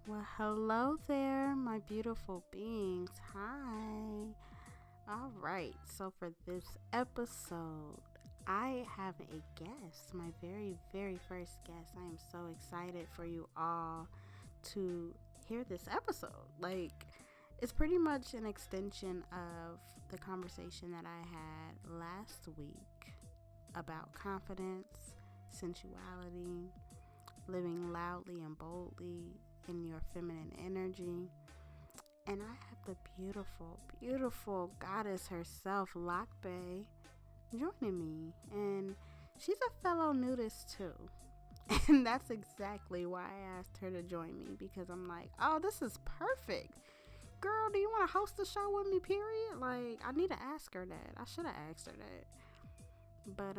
Well, hello there, my beautiful beings. Hi. All right. So for this episode, I have a guest, my very, very first guest. I am so excited for you all to hear this episode. It's pretty much an extension of the conversation that I had last week about confidence, sensuality, living loudly and boldly in your feminine energy. And I have the beautiful, beautiful goddess herself, Loc Bae, joining me. And she's a fellow nudist too. And that's exactly why I asked her to join me, because I'm like, oh, this is perfect. Girl, do you want to host the show with me, period? I need to ask her that. I should have asked her that. But,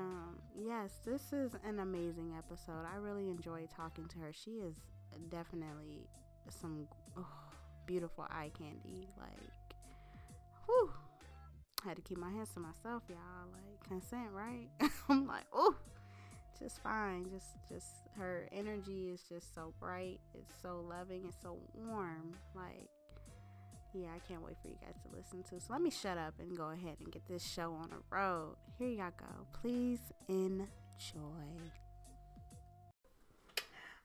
yes, this is an amazing episode. I really enjoyed talking to her. She is definitely some beautiful eye candy. Whew. I had to keep my hands to myself, y'all. Consent, right? I'm like, just fine. Just her energy is just so bright. It's so loving. It's so warm. Yeah, I can't wait for you guys to listen to. So let me shut up and go ahead and get this show on the road. Here y'all go. Please enjoy.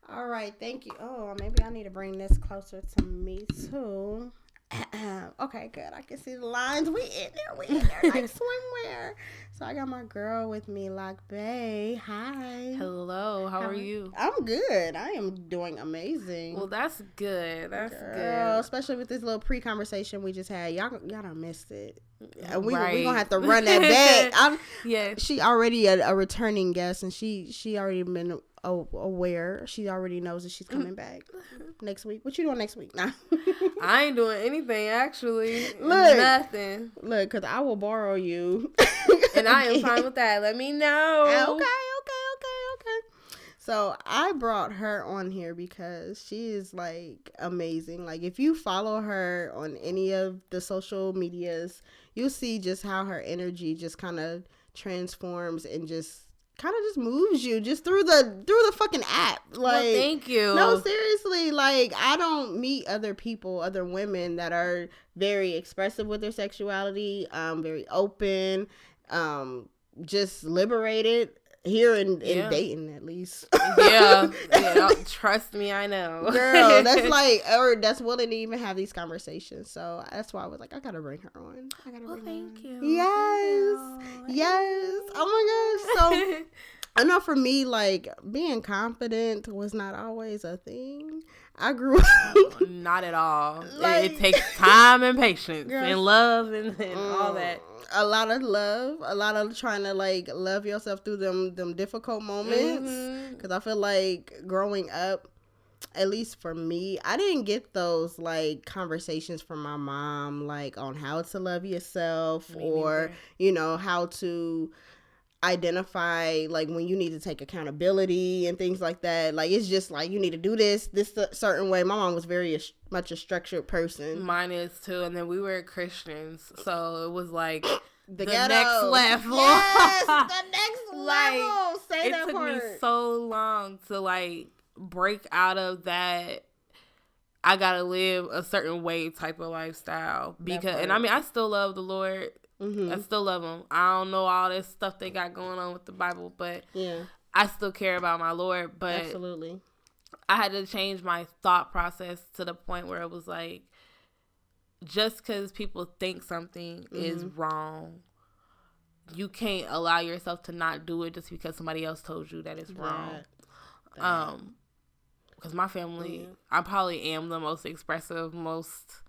All right, thank you. Oh, maybe I need to bring this closer to me too. Okay, good. I can see the lines. We in there like swimwear. So I got my girl with me, Loc Bae. Hi. Hello. How are you? I'm good. I am doing amazing. Well, that's good. That's girl, good. especially with this little pre-conversation we just had. Y'all done missed it. We Right. gonna have to run that back. Yeah. She already a returning guest, and she already been aware. She already knows that she's coming back next week. What you doing next week? Nah. I ain't doing anything, actually. Look. Nothing. Look, because I will borrow you. And I am fine with that. Let me know. Okay. So I brought her on here because she is amazing. If you follow her on any of the social medias, you'll see just how her energy just kind of transforms and just kind of just moves you just through the fucking app. Well, thank you. No, seriously, I don't meet other women that are very expressive with their sexuality, very open, just liberated. Here in Dayton, at least. Yeah. Trust me, I know. Girl, that's willing to even have these conversations. So that's why I was like, I gotta bring her on. Thank you. Yes. Oh my gosh. So I know for me, being confident was not always a thing. I grew up. Not at all. It takes time and patience, girl, and love and all that. A lot of love, a lot of trying to love yourself through them difficult moments. Because I feel like growing up, at least for me, I didn't get those conversations from my mom on how to love yourself or how to identify when you need to take accountability and things like that. It's just you need to do this certain way. My mom was very much a structured person. Mine is too. And then we were Christians, so it was the ghetto. Next level. Yes, the next level. Say that part. It took me so long to break out of that I gotta live a certain way type of lifestyle, because and I mean I still love the Lord. I still love him. I don't know all this stuff they got going on with the Bible, but I still care about my Lord. But absolutely, I had to change my thought process to the point where it was just because people think something is wrong, you can't allow yourself to not do it just because somebody else told you that it's wrong. Because my family, I probably am the most expressive, most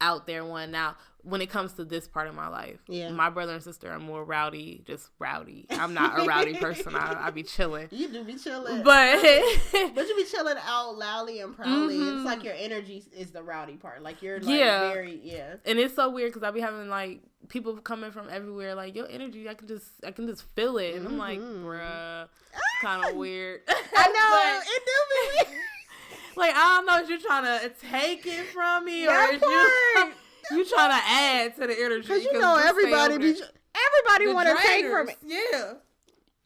out there one. Now, when it comes to this part of my life, my brother and sister are more rowdy, just rowdy. I'm not a rowdy person. I be chilling. You do be chilling, but you be chilling out loudly and proudly. It's your energy is the rowdy part. You're very And it's so weird because I be having people coming from everywhere. Your energy, I can just feel it, and I'm like, bruh, it's kind of weird. I know it do be. I don't know if you're trying to take it from me or if you trying to add to the energy. Because everybody want to take from it. Yeah.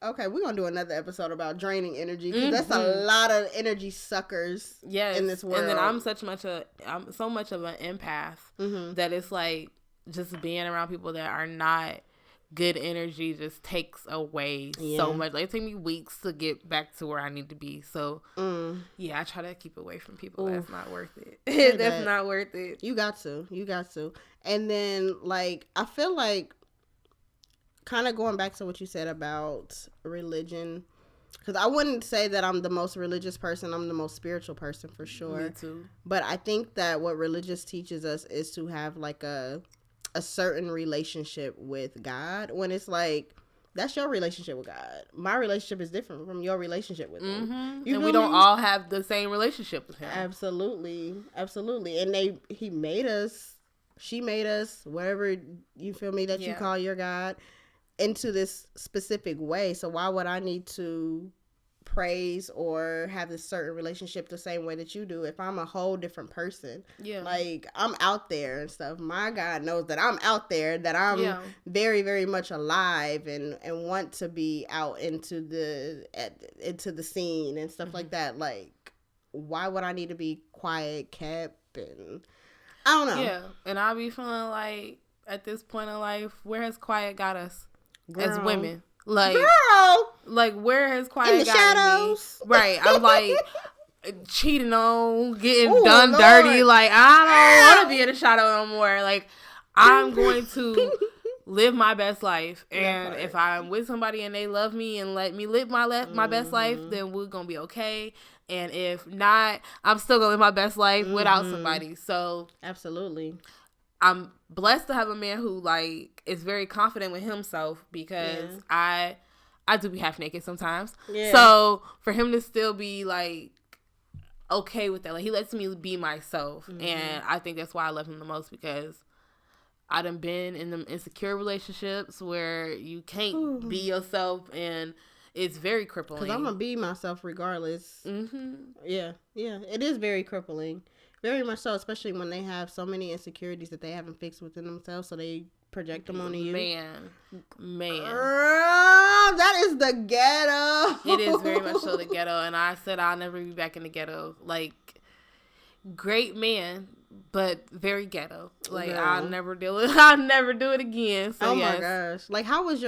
Okay, we're gonna do another episode about draining energy because that's a lot of energy suckers in this world. And then I'm so much of an empath that it's like just being around people that are not good energy just takes away so much. Like, it takes me weeks to get back to where I need to be. So I try to keep away from people. That's not worth it. That's not worth it. You got to. And then, like, I feel like, kind of going back to what you said about religion, because I wouldn't say that I'm the most religious person. I'm the most spiritual person for sure. Me too. But I think that what religious teaches us is to have like a certain relationship with God, when it's like, that's your relationship with God. My relationship is different from your relationship with Him. And we don't all have the same relationship with Him. Absolutely. And He made us, she made us, whatever you feel me that you call your God, into this specific way. So why would I need to praise or have this certain relationship the same way that you do if I'm a whole different person? Like, I'm out there and stuff. My God knows that I'm out there, that I'm very, very much alive and want to be out into the scene and stuff like that. Like, why would I need to be quiet, kept, and I don't know. And I'll be feeling like, at this point in life, where has quiet got us? Girl. As women, like, where has quiet gotten me? Right, I'm like cheating on, getting done dirty. Like, I don't want to be in the shadow no more. Like, I'm going to live my best life, and if I'm with somebody and they love me and let me live my best life, then we're gonna be okay. And if not, I'm still gonna live my best life without somebody. So absolutely. I'm blessed to have a man who, like, is very confident with himself, because I do be half naked sometimes. So for him to still be, like, okay with that, like, he lets me be myself. And I think that's why I love him the most, because I done been in them insecure relationships where you can't be yourself, and it's very crippling. Because I'm going to be myself regardless. Yeah, it is very crippling. Very much so, especially when they have so many insecurities that they haven't fixed within themselves, so they project them onto you. Man. Girl, that is the ghetto. It is very much so the ghetto, and I said I'll never be back in the ghetto. Like, great man, but very ghetto. Like, I'll never do it again. So, my gosh. Like, how would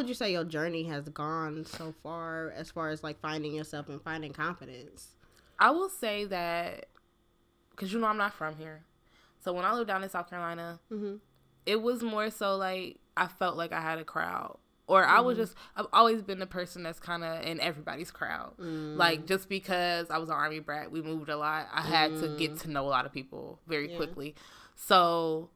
you say your journey has gone so far, as far as, like, finding yourself and finding confidence? I will say that, because, I'm not from here. So when I lived down in South Carolina, it was more so like I felt like I had a crowd. Or I've always been the person that's kind of in everybody's crowd. Like, just because I was an Army brat, we moved a lot. I had to get to know a lot of people very quickly. So,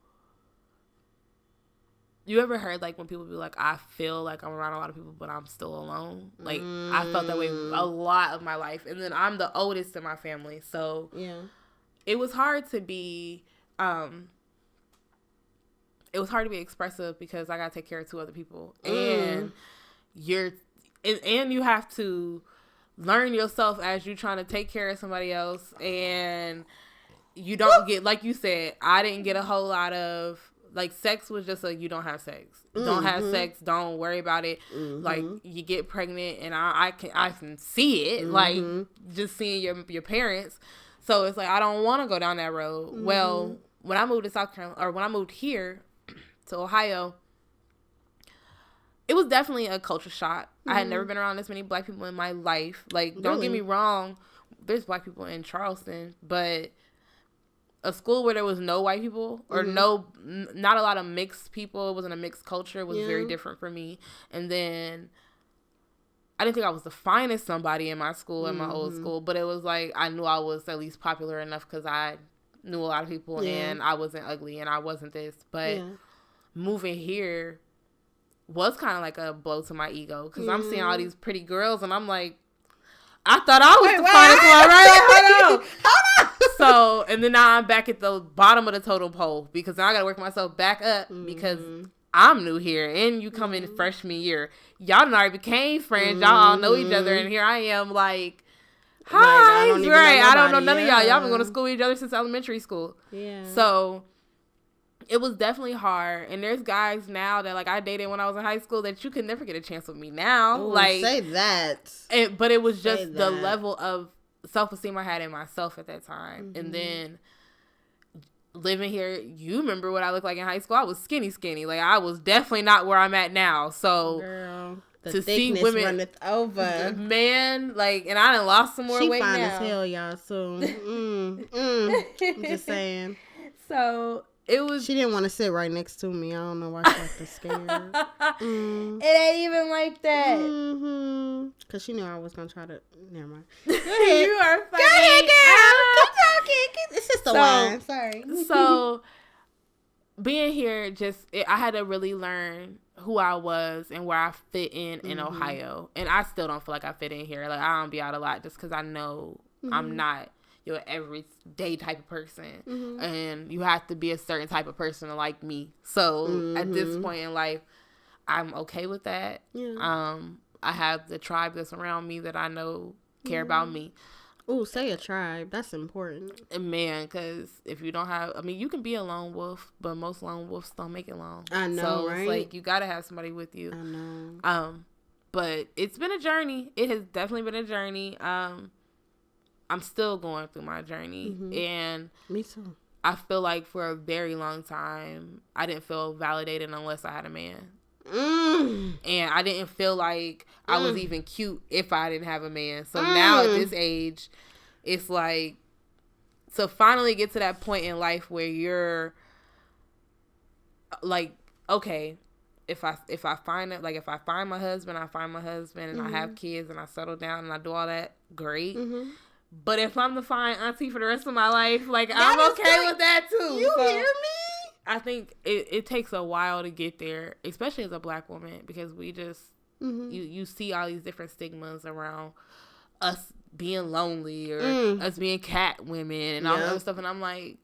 you ever heard, like, when people be like, I feel like I'm around a lot of people, but I'm still alone? Like, I felt that way a lot of my life. And then I'm the oldest in my family. So, it was hard to be, expressive, because I got to take care of 2 other people. And you have to learn yourself as you're trying to take care of somebody else. And you don't get, like you said, I didn't get a whole lot of, like, sex was just you don't have sex. Don't have sex. Don't worry about it. Like, you get pregnant, and I can see it, like, just seeing your parents. So it's like, I don't want to go down that road. Well, when I moved to South Carolina, or when I moved here to Ohio, it was definitely a culture shock. I had never been around this many black people in my life. Like, don't get me wrong, there's black people in Charleston, but a school where there was no white people, or not a lot of mixed people, it wasn't a mixed culture, it was very different for me. And then I didn't think I was the finest somebody in my school, in my old school, but it was like, I knew I was at least popular enough because I knew a lot of people, and I wasn't ugly, and I wasn't this. But moving here was kind of like a blow to my ego, because I'm seeing all these pretty girls, and I'm like, I thought I was the finest one, right? Hold on. So, and then now I'm back at the bottom of the totem pole, because now I got to work myself back up, because I'm new here, and you come in freshman year. Y'all done already became friends. Y'all all know each other, and here I am, like, hi, I don't know none of y'all. Y'all been going to school with each other since elementary school. Yeah. So, it was definitely hard. And there's guys now that like I dated when I was in high school that you could never get a chance with me now. Ooh, like say that. But it was just the level of self-esteem I had in myself at that time. And then living here, you remember what I looked like in high school? I was skinny. Like I was definitely not where I'm at now. So girl, the to thickness see women runneth over. Man, like, and I done lost some more weight now. She fine as hell, y'all. So I'm just saying. So it was. She didn't want to sit right next to me. I don't know why she acted scared. It ain't even like that. Cause she knew I was gonna try to. Never mind. Go ahead. You are funny. Go ahead, girl. Keep talking. It's just the wine. Sorry. So being here, I had to really learn who I was and where I fit in Ohio. And I still don't feel like I fit in here. Like I don't be out a lot just because I know I'm not your everyday type of person. And you have to be a certain type of person to like me. So at this point in life, I'm okay with that. Yeah. I have the tribe that's around me that I know care about me. Ooh, say a tribe. That's important. And man, because if you don't have, I mean, you can be a lone wolf, but most lone wolves don't make it long. I know, so right? It's like you got to have somebody with you. I know. But it's been a journey. It has definitely been a journey. I'm still going through my journey. And me too. I feel like for a very long time, I didn't feel validated unless I had a man. And I didn't feel like I was even cute if I didn't have a man. So now at this age, it's like to finally get to that point in life where you're like, okay, if I find it, like if I find my husband, and I have kids and I settle down and I do all that, great. But if I'm the fine auntie for the rest of my life, like I'm okay with that too. You hear me? I think it takes a while to get there, especially as a black woman, because we just, you see all these different stigmas around us being lonely or us being cat women and all that other stuff. And I'm like,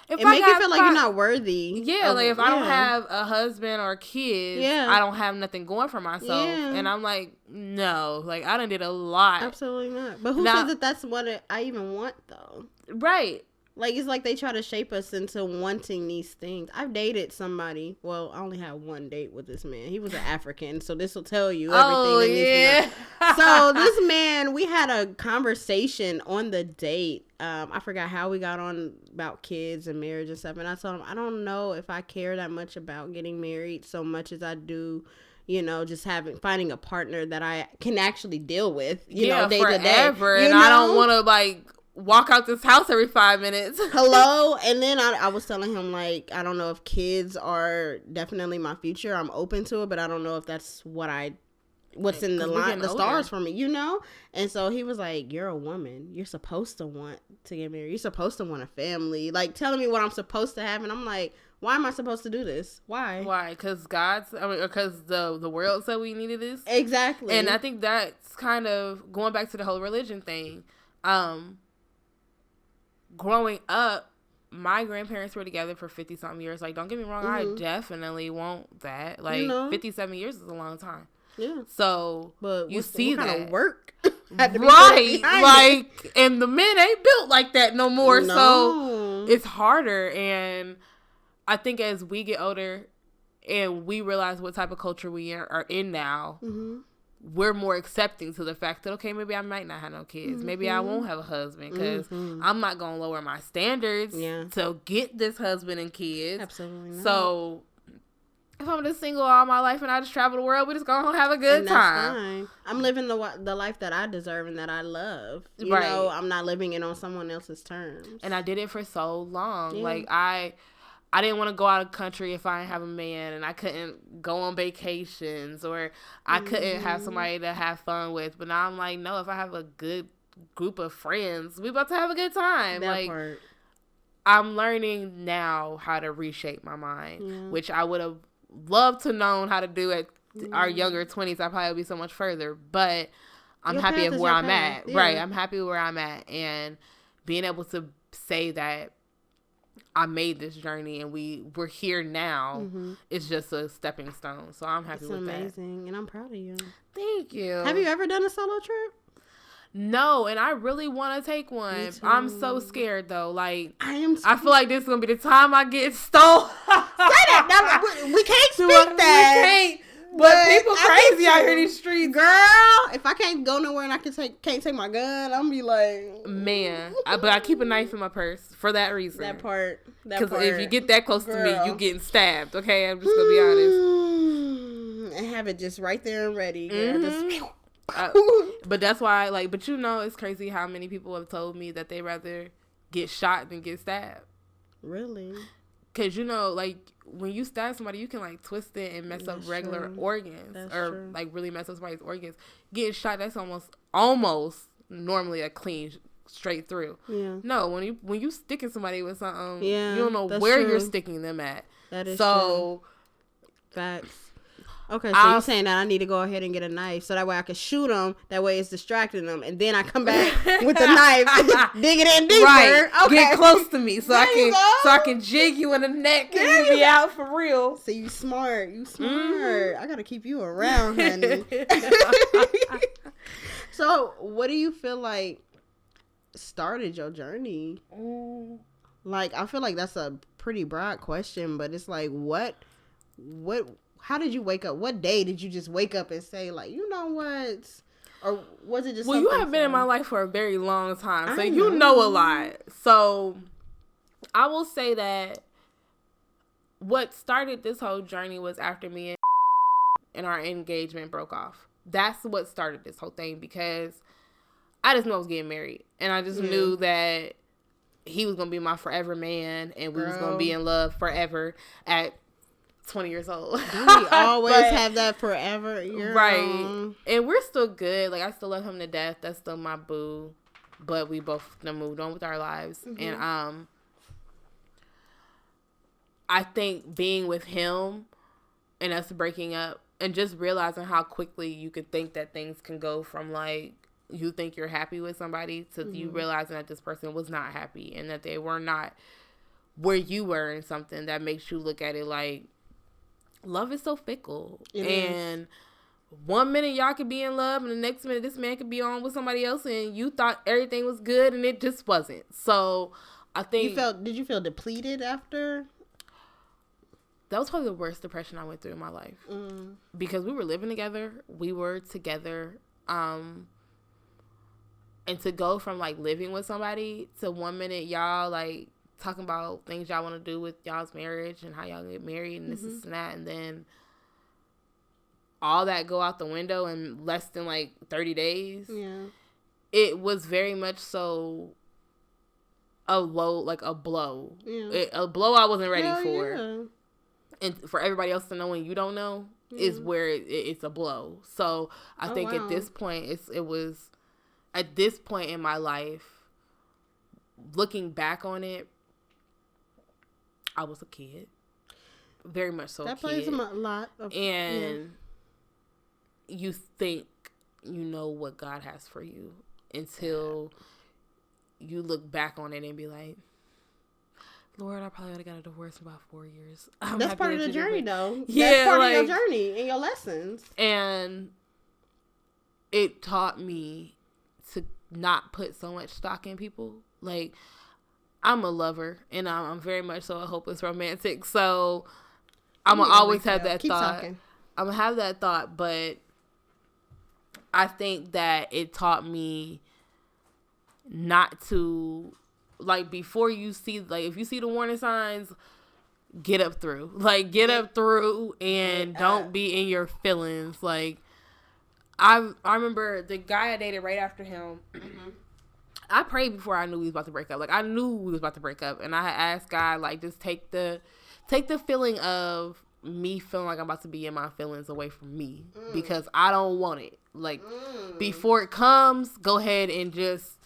it makes you feel like you're not worthy. Yeah, like if I don't have a husband or kids, I don't have nothing going for myself. And I'm like, no, like I done did a lot. Absolutely not. But who says that that's what I even want though? Right. Like, it's like they try to shape us into wanting these things. I've dated somebody. Well, I only had one date with this man. He was an African, so this will tell you everything that needs to know. So this man, we had a conversation on the date. I forgot how we got on about kids and marriage and stuff. And I told him, I don't know if I care that much about getting married so much as I do, you know, just finding a partner that I can actually deal with, you know, day to day. And I don't want to, like, walk out this house every 5 minutes. Hello. And then I was telling him, like, I don't know if kids are definitely my future. I'm open to it, but I don't know if that's what's in the stars for me, you know? And so he was like, you're a woman. You're supposed to want to get married. You're supposed to want a family. Like, telling me what I'm supposed to have. And I'm like, why am I supposed to do this? Why? Because because the world said we needed this. Exactly. And I think that's kind of going back to the whole religion thing. Growing up, my grandparents were together for 50-something years. Like, don't get me wrong, I definitely want that. Like, 57 years is a long time. Yeah. So, but you see what that. kind of work? Right. Like, and the men ain't built like that no more. No. So, it's harder. And I think as we get older and we realize what type of culture we are in now, we're more accepting to the fact that, okay, maybe I might not have no kids. Maybe I won't have a husband because I'm not going to lower my standards to get this husband and kids. Absolutely not. So if I'm just single all my life and I just travel the world, we're just going to have a good time. Fine. I'm living the life that I deserve and that I love. You know, I'm not living it on someone else's terms. And I did it for so long. Yeah. Like, I didn't want to go out of the country if I didn't have a man, and I couldn't go on vacations, or I couldn't have somebody to have fun with. But now I'm like, no, if I have a good group of friends, we about to have a good time. That part. I'm learning now how to reshape my mind, which I would have loved to known how to do at our younger 20s. I probably would be so much further, but I'm happy at where I'm at. Yeah. Right. I'm happy where I'm at, and being able to say that I made this journey and we're here now. It's just a stepping stone. So I'm happy with that. It's amazing. And I'm proud of you. Thank you. Have you ever done a solo trip? No, and I really want to take one. I'm so scared though. Like I feel like this is gonna be the time I get stole. Say that. We can't speak that. We can't. But people crazy out here in these streets, girl. If I can't go nowhere and I can't take my gun, I'm gonna be like, man. But I keep a knife in my purse for that reason. That part. Because if you get that close to me, you getting stabbed. Okay, I'm just gonna be honest. And have it just right there and ready. Girl. But that's why, like, but it's crazy how many people have told me that they rather get shot than get stabbed. Really? Because like when you stab somebody, you can like twist it and mess up regular organs, like really mess up somebody's organs. Getting shot, that's almost normally a clean straight through. Yeah. No, when you sticking somebody with something, you don't know where you're sticking them at. That is so true. Facts. Okay, so you're saying that I need to go ahead and get a knife so that way I can shoot them. That way it's distracting them, and then I come back with the knife, dig it in deeper. Right. Okay. Get close to me so I can jig you in the neck and you be out for real. So you smart. I gotta keep you around, honey. So what do you feel like started your journey? Like, I feel like that's a pretty broad question, but it's like, what? How did you wake up? What day did you just wake up and say, like, you know what? Or was it just Well, you have been in my life for a very long time, so you know a lot. So I will say that what started this whole journey was after me and our engagement broke off. That's what started this whole thing, because I just knew I was getting married. And I just knew that he was going to be my forever man, and we was going to be in love forever at 20 years old. Do we always have that forever? Right. And we're still good. Like, I still love him to death. That's still my boo. But we both moved on with our lives. And I think being with him and us breaking up and just realizing how quickly you could think that things can go from, like, you think you're happy with somebody to you realizing that this person was not happy and that they were not where you were in something, that makes you look at it like, love is so fickle. And 1 minute y'all could be in love, and the next minute this man could be on with somebody else, and you thought everything was good, and it just wasn't. So I think did you feel depleted after? That was probably the worst depression I went through in my life. Because we were living together. We were together. And to go from, like, living with somebody to 1 minute y'all, like, talking about things y'all want to do with y'all's marriage and how y'all get married and this and that, and then all that go out the window in less than, like, 30 days. Yeah. It was very much so a blow. Yeah. A blow I wasn't ready for. Yeah. And for everybody else to know when you don't know is where it's a blow. So I think at this point, it was at this point in my life, looking back on it, I was a kid. Very much so. That plays a lot. And you think you know what God has for you until you look back on it and be like, Lord, I probably would have got a divorce in about 4 years. That's part of the journey, though. Yeah, that's part of your journey and your lessons. And it taught me to not put so much stock in people. Like, I'm a lover, and I'm very much so a hopeless romantic. So I'm going to always have that thought. I'm going to have that thought, but I think that it taught me not to, like, before you see, like, if you see the warning signs, get up through. Like, get up through and don't be in your feelings. Like, I remember the guy I dated right after him, I prayed before I knew we was about to break up. Like, I knew we was about to break up, and I had asked God, like, just take the feeling of me feeling like I'm about to be in my feelings away from me, because I don't want it. Like, before it comes, go ahead and just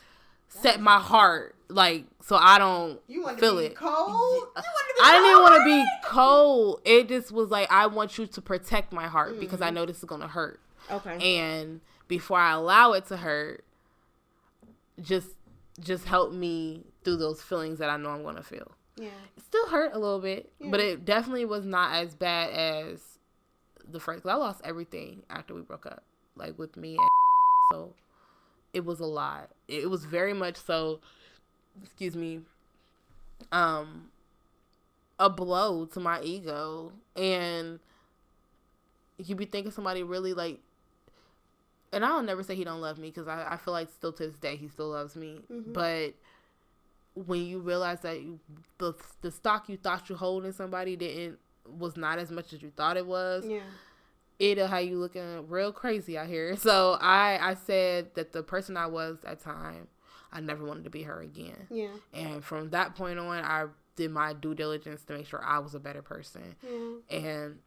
set my heart, like, so I don't feel it. Cold? I didn't even want to be cold. It just was like, I want you to protect my heart because I know this is gonna hurt. Okay. And before I allow it to hurt, just help me through those feelings that I know I'm going to feel. Yeah. It still hurt a little bit, but it definitely was not as bad as the first. 'Cause I lost everything after we broke up, like with me. So it was a lot. It was very much so, excuse me, a blow to my ego. And you be thinking somebody really like, and I'll never say he don't love me, because I feel like still to this day he still loves me. But when you realize that the stock you thought you hold in somebody was not as much as you thought it was, it'll have you looking real crazy out here. So I said that the person I was at the time, I never wanted to be her again. Yeah. And from that point on, I did my due diligence to make sure I was a better person. Yeah. And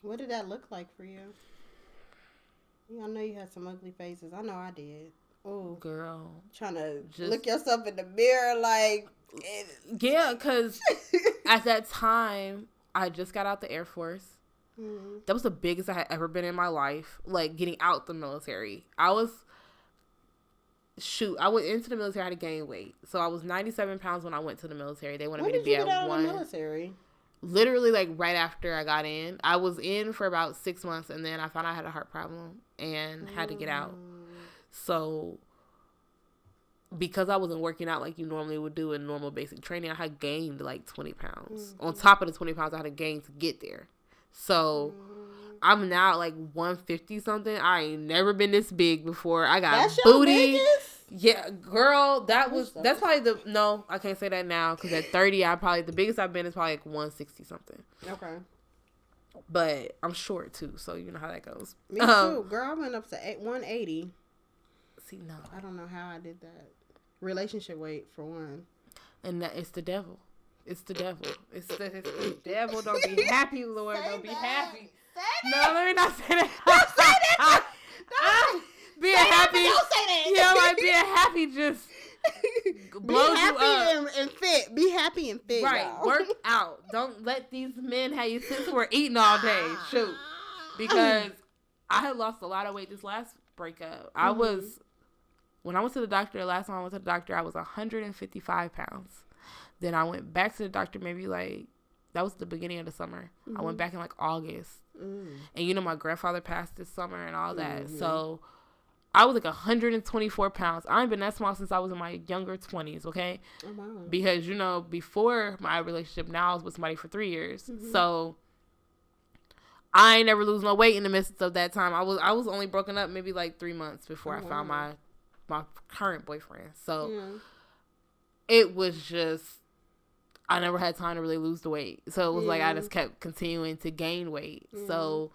what did that look like for you? I know you had some ugly faces. I know I did. Oh, girl. Trying to look yourself in the mirror like... Yeah, because at that time, I just got out the Air Force. Mm-hmm. That was the biggest I had ever been in my life. Like, getting out the military. I went into the military, I had to gain weight. So I was 97 pounds when I went to the military. They wanted me to be at 1. When did you get out of the military? Literally, like, right after I got in. I was in for about 6 months, and then I found out I had a heart problem and had to get out. So, because I wasn't working out like you normally would do in normal basic training, I had gained, like, 20 pounds. On top of the 20 pounds I had to gain to get there. So, I'm now at, like, 150-something. I ain't never been this big before. I got that's booty. Your biggest? Yeah, girl, that's probably no, I can't say that now, because at 30, the biggest I've been is probably like 160-something. Okay. But I'm short too, so you know how that goes. Me too. Girl, I went up to 180. See, no. I don't know how I did that. Relationship weight, for one. And it's the devil. It's the devil. It's the devil. Don't be happy, Lord. Don't be happy. No, let me not say that. Don't say that. Being happy. Don't say that. Yeah, like being happy just blows you up. And fit. Be happy and fit. Right. Y'all. Work out. Don't let these men have you sit for eating all day. Shoot. Because I had lost a lot of weight this last breakup. When I went to the doctor, last time I went to the doctor, I was 155 pounds. Then I went back to the doctor maybe like, that was the beginning of the summer. I went back in like August. And my grandfather passed this summer and all that. So I was like 124 pounds. I ain't been that small since I was in my younger 20s, okay? Oh, wow. Because, before my relationship, now I was with somebody for 3 years. So I ain't never lose no weight in the midst of that time. I was only broken up maybe like 3 months before I found my current boyfriend. So it was just, I never had time to really lose the weight. So it was like I just kept continuing to gain weight. So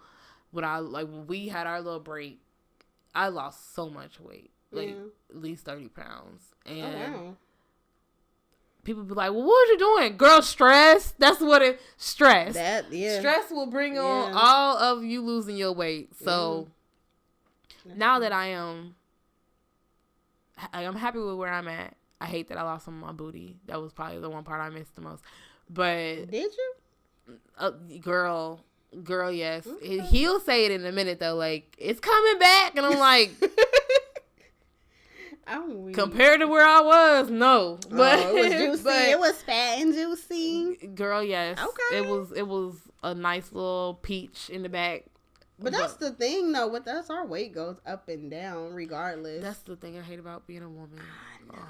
when we had our little break, I lost so much weight, like at least 30 pounds. And people be like, well, what was you doing? Girl, stress. That's what stress. Stress will bring on all of you losing your weight. So now that I'm happy with where I'm at. I hate that I lost some of my booty. That was probably the one part I missed the most. But did you? Girl, yes. Okay. He'll say it in a minute though, like it's coming back, and I'm like, compared to where I was, no. But it was juicy. It was fat and juicy. Girl, yes. Okay. It was a nice little peach in the back. But that's the thing, though. With us, our weight goes up and down regardless. That's the thing I hate about being a woman. I know.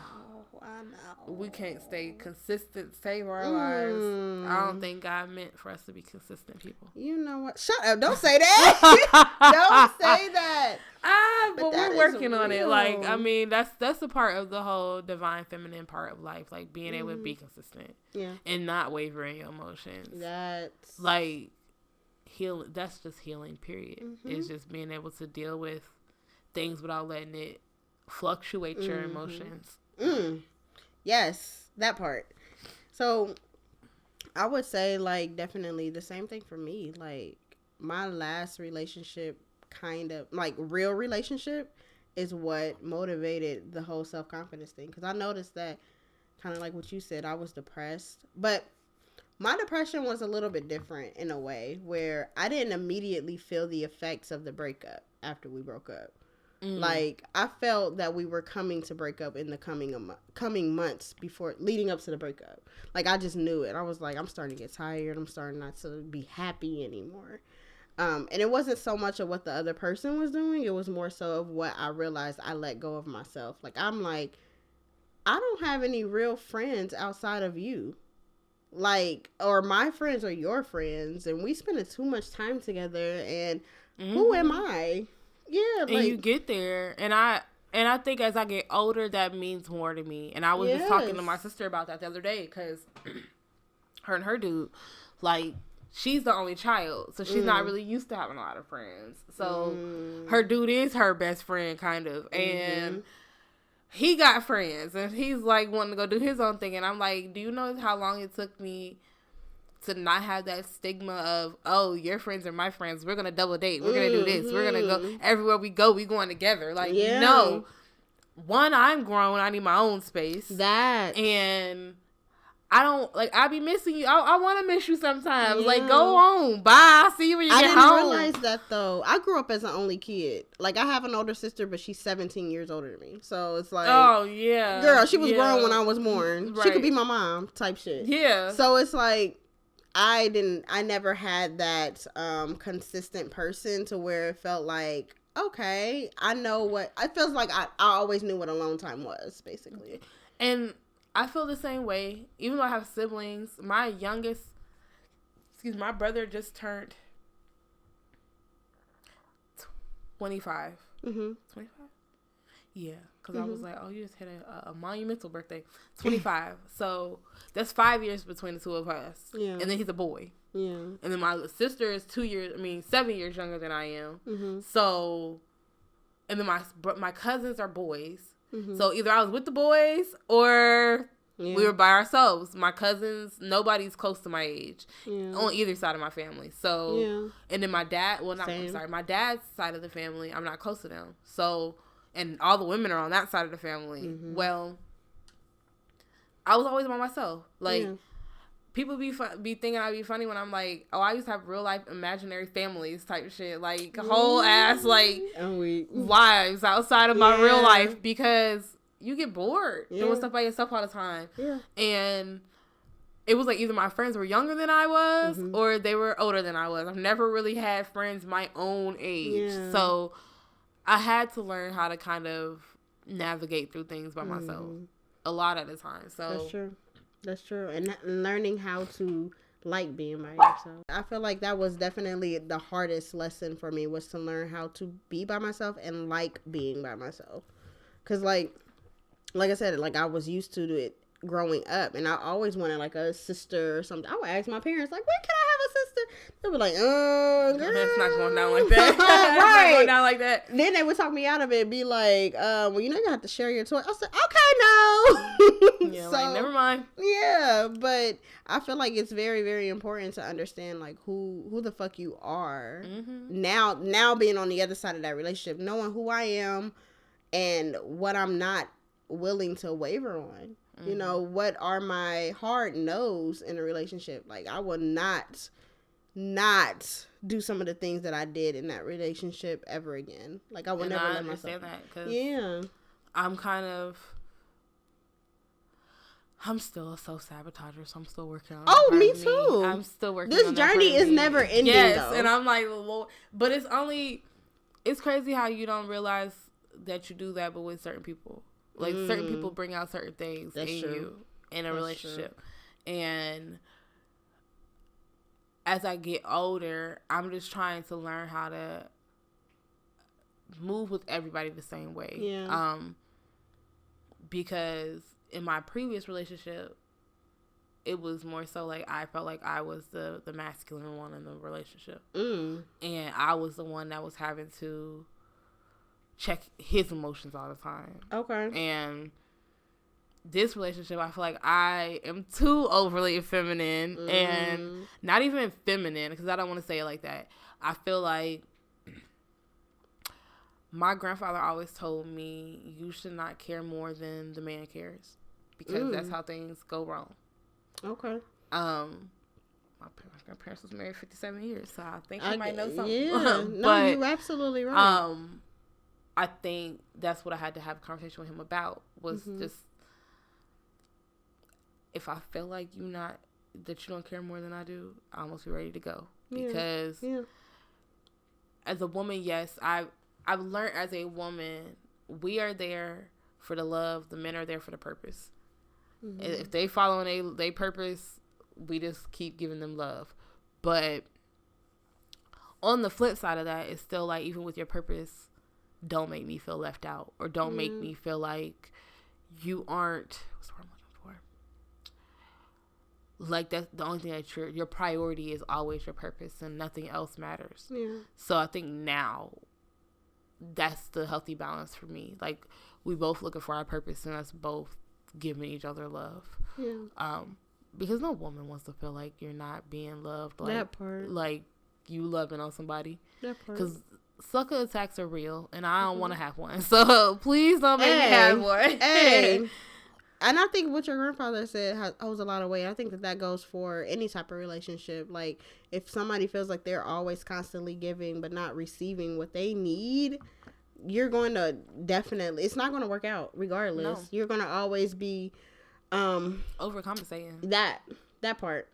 We can't stay consistent, save our lives. I don't think God meant for us to be consistent people. You know what? Shut up. Don't say that. Don't say that. But we're working on it. Like, I mean, that's a part of the whole divine feminine part of life. Like, being able to be consistent. Yeah. And not wavering your emotions. That's... Like... That's just healing, period. It's just being able to deal with things without letting it fluctuate your emotions. Yes, that part. So I would say, like, definitely the same thing for me. Like, my last relationship, kind of like real relationship, is what motivated the whole self-confidence thing. Because I noticed that, kind of like what you said, I was depressed, but my depression was a little bit different in a way where I didn't immediately feel the effects of the breakup after we broke up. Like, I felt that we were coming to break up in the coming months before, leading up to the breakup. Like, I just knew it. I was like, I'm starting to get tired. I'm starting not to be happy anymore. And it wasn't so much of what the other person was doing. It was more so of what I realized I let go of myself. Like, I'm like, I don't have any real friends outside of you. Like, or my friends are your friends, and we spending too much time together, and who am I? Yeah, and you get there, and I think as I get older, that means more to me. And I was just talking to my sister about that the other day, because her and her dude, like, she's the only child, so she's not really used to having a lot of friends. So her dude is her best friend, kind of, and he got friends, and he's like wanting to go do his own thing. And I'm like, do you know how long it took me to not have that stigma of, oh, your friends are my friends, we're gonna double date, we're gonna do this, we're gonna go everywhere we go, we going together. Like, no, one, I'm grown, I need my own space. And I don't, like, I be missing you. I want to miss you sometimes. Yeah. Like, go home. Bye. I'll see you when you get home. I didn't realize that, though. I grew up as an only kid. Like, I have an older sister, but she's 17 years older than me. So, it's like... Oh, yeah. Girl, she was grown when I was born. Right. She could be my mom type shit. Yeah. So, it's like, I never had that consistent person to where it felt like, okay, I know what... It feels like I always knew what alone time was, basically. And... I feel the same way. Even though I have siblings, my brother just turned 25. 25? Yeah, because I was like, oh, you just hit a monumental birthday. 25. So that's 5 years between the two of us. Yeah. And then he's a boy. Yeah. And then my sister is 7 years younger than I am. So, and then my cousins are boys. So either I was with the boys or we were by ourselves. My cousins, nobody's close to my age on either side of my family. So, and then my dad's side of the family, I'm not close to them. So, and all the women are on that side of the family. Well, I was always by myself. Like, people be thinking I'd be funny when I'm like, oh, I used to have real life imaginary families type shit, like whole ass like lives outside of my real life, because you get bored doing stuff by yourself all the time. And it was like either my friends were younger than I was or they were older than I was. I've never really had friends my own age, so I had to learn how to kind of navigate through things by myself a lot at a time. So That's true. And learning how to like being by yourself. I feel like that was definitely the hardest lesson for me, was to learn how to be by myself and like being by myself. Because like I said, like, I was used to it growing up, and I always wanted like a sister or something. I would ask my parents, like, when can I have a sister? They were like, girl. It's not going down like that. Right. It's not going down like that. Then they would talk me out of it and be like, well, you know, you have to share your toy. I said, okay, no. Yeah, so, like, never mind. Yeah, but I feel like it's very, very important to understand, like, who the fuck you are. Now being on the other side of that relationship, knowing who I am and what I'm not willing to waver on. You know, what are my hard no's in a relationship? Like, I will not do some of the things that I did in that relationship ever again. Like, I would never let myself. That, cause I'm still a self-sabotager, so I'm still working on it. Oh, me too. I'm still working on it. This journey is never ending, though. And I'm like, Lord. But it's crazy how you don't realize that you do that, but with certain people. Like, certain people bring out certain things you in a relationship. True. And as I get older, I'm just trying to learn how to move with everybody the same way. Yeah. Because in my previous relationship, it was more so like I felt like I was the masculine one in the relationship. And I was the one that was having to check his emotions all the time. Okay. And this relationship, I feel like I am too overly feminine, and not even feminine, because I don't want to say it like that. I feel like my grandfather always told me, you should not care more than the man cares, because that's how things go wrong. Okay. My parents was married 57 years, so I think I might know something. Yeah. No, you're absolutely right. I think that's what I had to have a conversation with him about, was just, if I feel like that you don't care more than I do, I almost be ready to go. Because as a woman, yes, I've learned as a woman, we are there for the love. The men are there for the purpose. Mm-hmm. If they follow their purpose, we just keep giving them love. But on the flip side of that, it's still like, even with your purpose, don't make me feel left out, or don't make me feel like you aren't, what's the word I'm looking for? Like, that's the only thing that your priority is always your purpose and nothing else matters. Yeah. So I think now that's the healthy balance for me. Like, we both looking for our purpose and us both giving each other love. Yeah. Because no woman wants to feel like you're not being loved. Like, that part. Like, you loving on somebody. That part. Because sucker attacks are real, and I don't want to have one. So please don't make me have one. Hey. And I think what your grandfather said holds a lot of weight. I think that goes for any type of relationship. Like, if somebody feels like they're always constantly giving but not receiving what they need, you're going to definitely, it's not going to work out regardless. No. You're going to always be overcompensating. That part.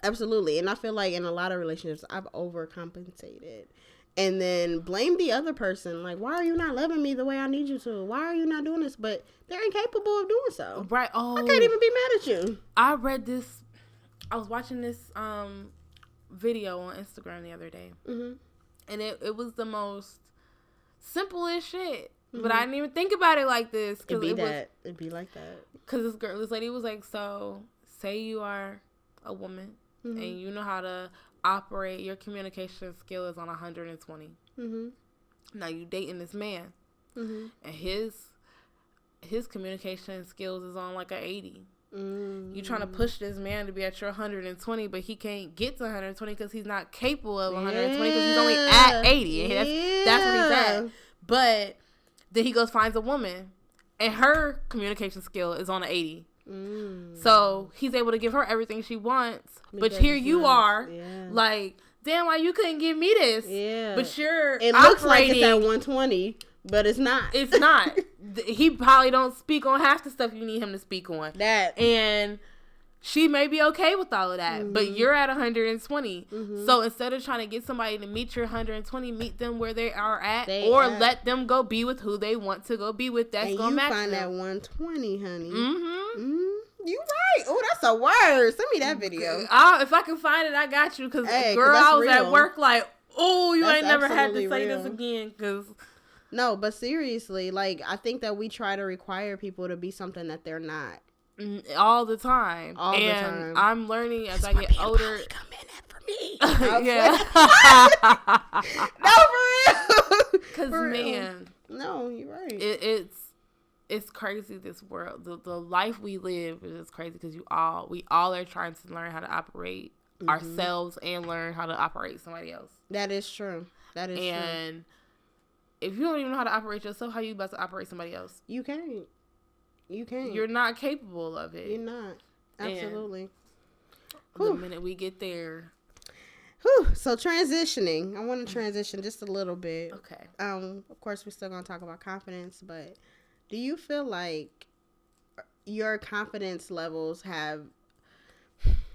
Absolutely. And I feel like in a lot of relationships, I've overcompensated. And then blame the other person. Like, why are you not loving me the way I need you to? Why are you not doing this? But they're incapable of doing so. Right. Oh, I can't even be mad at you. I was watching this video on Instagram the other day. Mm-hmm. And it was the most simplest shit. Mm-hmm. But I didn't even think about it like this. It'd be like that. Because this lady was like, so, say you are a woman, mm-hmm. and you know how to operate, your communication skill is on 120. Mm-hmm. Now you dating this man, mm-hmm. and his communication skills is on like a 80. Mm-hmm. You trying to push this man to be at your 120, but he can't get to 120 because he's not capable of 120 because he's only at 80. And that's where he's at. But then he goes finds a woman, and her communication skill is on an 80. So he's able to give her everything she wants, because but here you are, like, damn, why you couldn't give me this? Yeah, but it looks like it's at 120, but it's not. It's not. He probably don't speak on half the stuff you need him to speak on. And she may be okay with all of that, mm-hmm. but you're at 120. Mm-hmm. So instead of trying to get somebody to meet your 120, meet them where they are at, let them go be with who they want to go be with. That's going to match them. And you find that 120, honey. Mm-hmm. Mm-hmm. You right. Oh, that's a word. Send me that video. If I can find it, I got you. Because, girl, I was real. At work like, oh, you ain't never had to say this again. No, but seriously, like, I think that we try to require people to be something that they're not. All the time. And I'm learning as I get older. Come in for me. Yeah. No, for real. Because, man. No, you're right. It's crazy, this world. The life we live is just crazy because we all are trying to learn how to operate ourselves and learn how to operate somebody else. That is true. And if you don't even know how to operate yourself, how are you about to operate somebody else? You can't. You're not capable of it. You're not. Absolutely. The minute we get there. So transitioning. I want to transition just a little bit. Okay. Of course, we're still going to talk about confidence, but do you feel like your confidence levels have...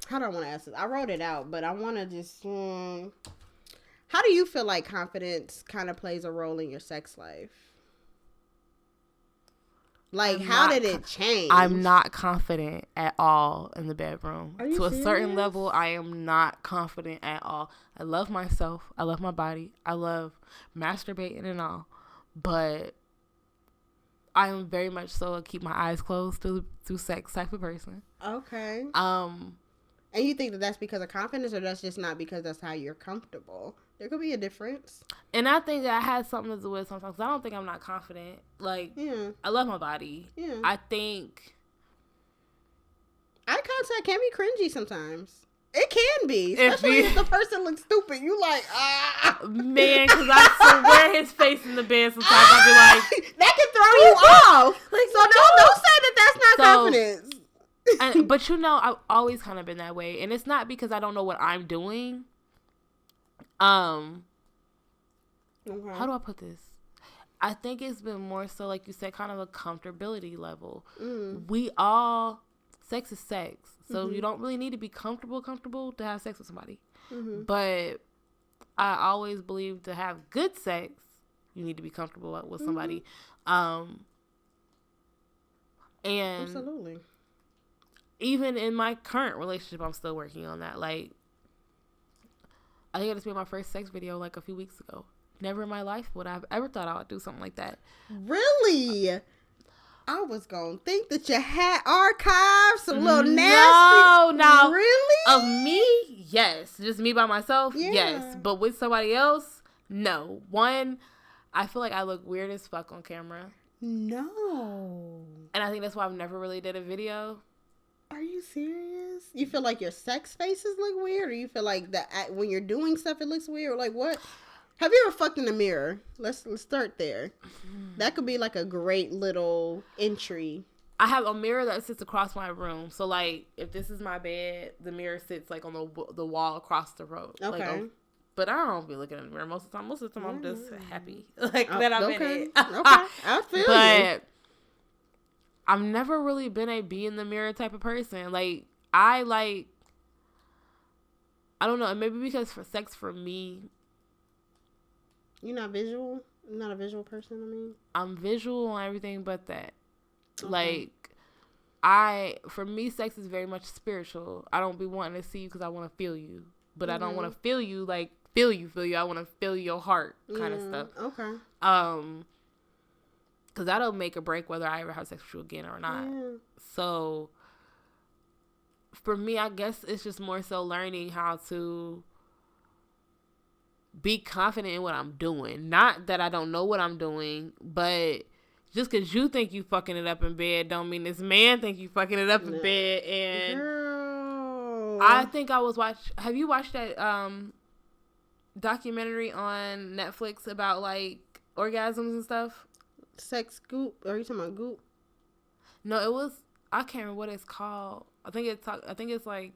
How do I want to ask this? I wrote it out, but I want to just... How do you feel like confidence kind of plays a role in your sex life? Like, how did it change? I'm not confident at all in the bedroom. Are you serious? A certain level, I am not confident at all. I love myself. I love my body. I love masturbating and all. But I am very much so a keep my eyes closed through sex type of person. Okay. And you think that that's because of confidence, or that's just not because that's how you're comfortable? There could be a difference. And I think that has something to do with sometimes. I don't think I'm not confident. Like, I love my body. Yeah. I think eye contact can be cringy sometimes. It can be. Especially if the person looks stupid. You like, man, because I swear his face in the bed sometimes. I'll be like, that can throw you off. Like, so don't say that that's not confidence. But I've always kind of been that way. And it's not because I don't know what I'm doing. How do I put this? I think it's been more so, like you said, kind of a comfortability level. Sex is sex. So you don't really need to be comfortable to have sex with somebody. Mm-hmm. But I always believe to have good sex, you need to be comfortable with somebody. And absolutely. Even in my current relationship, I'm still working on that. Like, I think I just made my first sex video like a few weeks ago. Never in my life would I have ever thought I would do something like that. Really? I was gonna think that you had archives, some little nasty. No. Really? Of me, yes. Just me by myself, Yeah. yes. But with somebody else, no. One, I feel like I look weird as fuck on camera. No. And I think that's why I've never really did a video. Are you serious? You feel like your sex faces look weird, or you feel like that when you're doing stuff it looks weird? Like what? Have you ever fucked in the mirror? Let's start there. That could be like a great little entry. I have a mirror that sits across my room. So like, if this is my bed, the mirror sits like on the wall across the road. Okay. Like, but I don't be looking in the mirror most of the time. Most of the time, I'm just happy that I'm in it. Okay, I feel you. But I've never really been a be in the mirror type of person. Like, I don't know. Maybe because for sex for me, you're not visual. You're not a visual person. I mean, I'm visual on everything but that. Okay. Like, for me, sex is very much spiritual. I don't be wanting to see you because I want to feel you, but I don't want to feel you like feel you. I want to feel your heart kind of stuff. Okay. Because that'll make or break whether I ever have sex with you again or not. Yeah. So, for me, I guess it's just more so learning how to be confident in what I'm doing. Not that I don't know what I'm doing, but just because you think you fucking it up in bed don't mean this man think you fucking it up in bed. And girl, I think I was have you watched that documentary on Netflix about like orgasms and stuff? Sex Goop? Are you talking about Goop? No, it was, I can't remember what it's called. I think it's like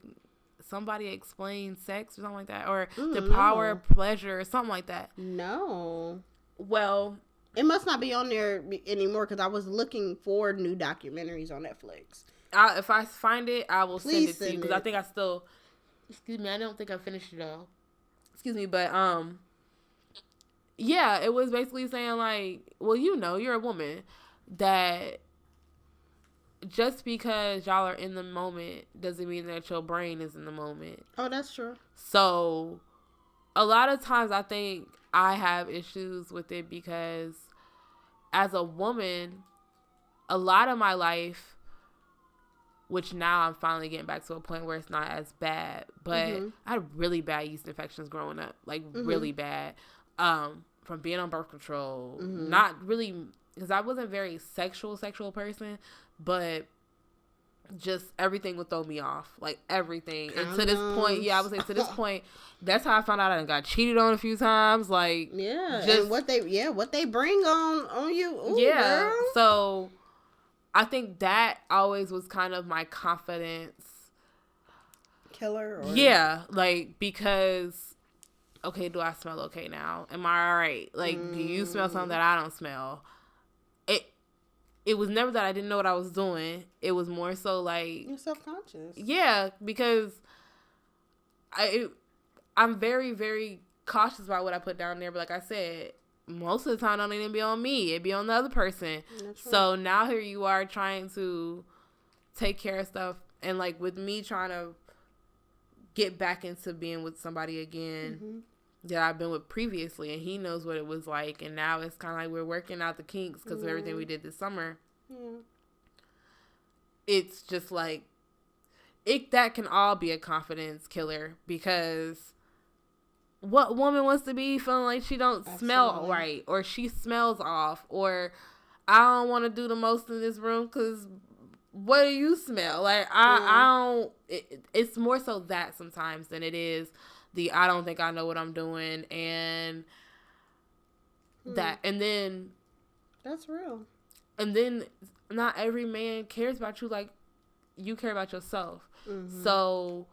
Somebody Explain Sex or something like that, or The Power of Pleasure or something like that. No. Well, it must not be on there anymore because I was looking for new documentaries on Netflix. If I find it, I will Please send it to you because I think I still. Excuse me, I don't think I finished it all. Excuse me, but yeah, it was basically saying like, well, you're a woman, that just because y'all are in the moment doesn't mean that your brain is in the moment. Oh, that's true. So, a lot of times I think I have issues with it because as a woman, a lot of my life, which now I'm finally getting back to a point where it's not as bad, but I had really bad yeast infections growing up, like really bad, from being on birth control, not really, because I wasn't a very sexual person, but just everything would throw me off, like everything. And to this point, I would say to this point, that's how I found out I got cheated on a few times. Like, just and what they bring on you. Ooh, girl. So I think that always was kind of my confidence killer. Yeah, like, because okay, do I smell okay now? Am I all right? Like, do you smell something that I don't smell? It was never that I didn't know what I was doing. It was more so like, you're self-conscious. Yeah, because I'm very, very cautious about what I put down there. But like I said, most of the time, it don't even be on me. It be on the other person. So now here you are trying to take care of stuff. And like with me trying to get back into being with somebody again that I've been with previously, and he knows what it was like, and now it's kind of like we're working out the kinks because of everything we did this summer. It's just like that can all be a confidence killer, because what woman wants to be feeling like she don't smell right, or she smells off, or I don't want to do the most in this room because what do you smell like? I don't. It's more so that sometimes than it is the I don't think I know what I'm doing, and that, and then that's real. And then not every man cares about you like you care about yourself. So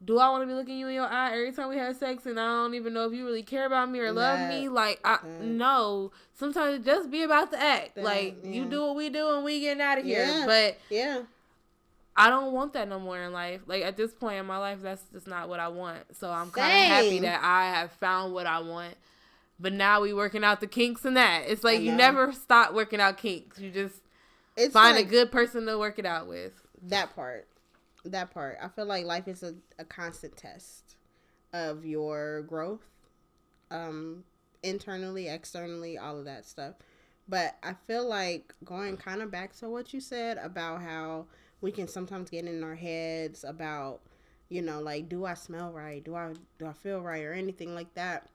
do I want to be looking you in your eye every time we have sex and I don't even know if you really care about me or love me? Like, no. Sometimes it just be about the act. You do what we do and we getting out of here. But I don't want that no more in life. Like, at this point in my life, that's just not what I want. So I'm kind of happy that I have found what I want. But now we working out the kinks and that. It's like you never stop working out kinks. You just find a good person to work it out with. That part. I feel like life is a constant test of your growth. Internally, externally, all of that stuff. But I feel like going kind of back to what you said about how we can sometimes get in our heads about, you know, like, do I smell right? Do I feel right or anything like that?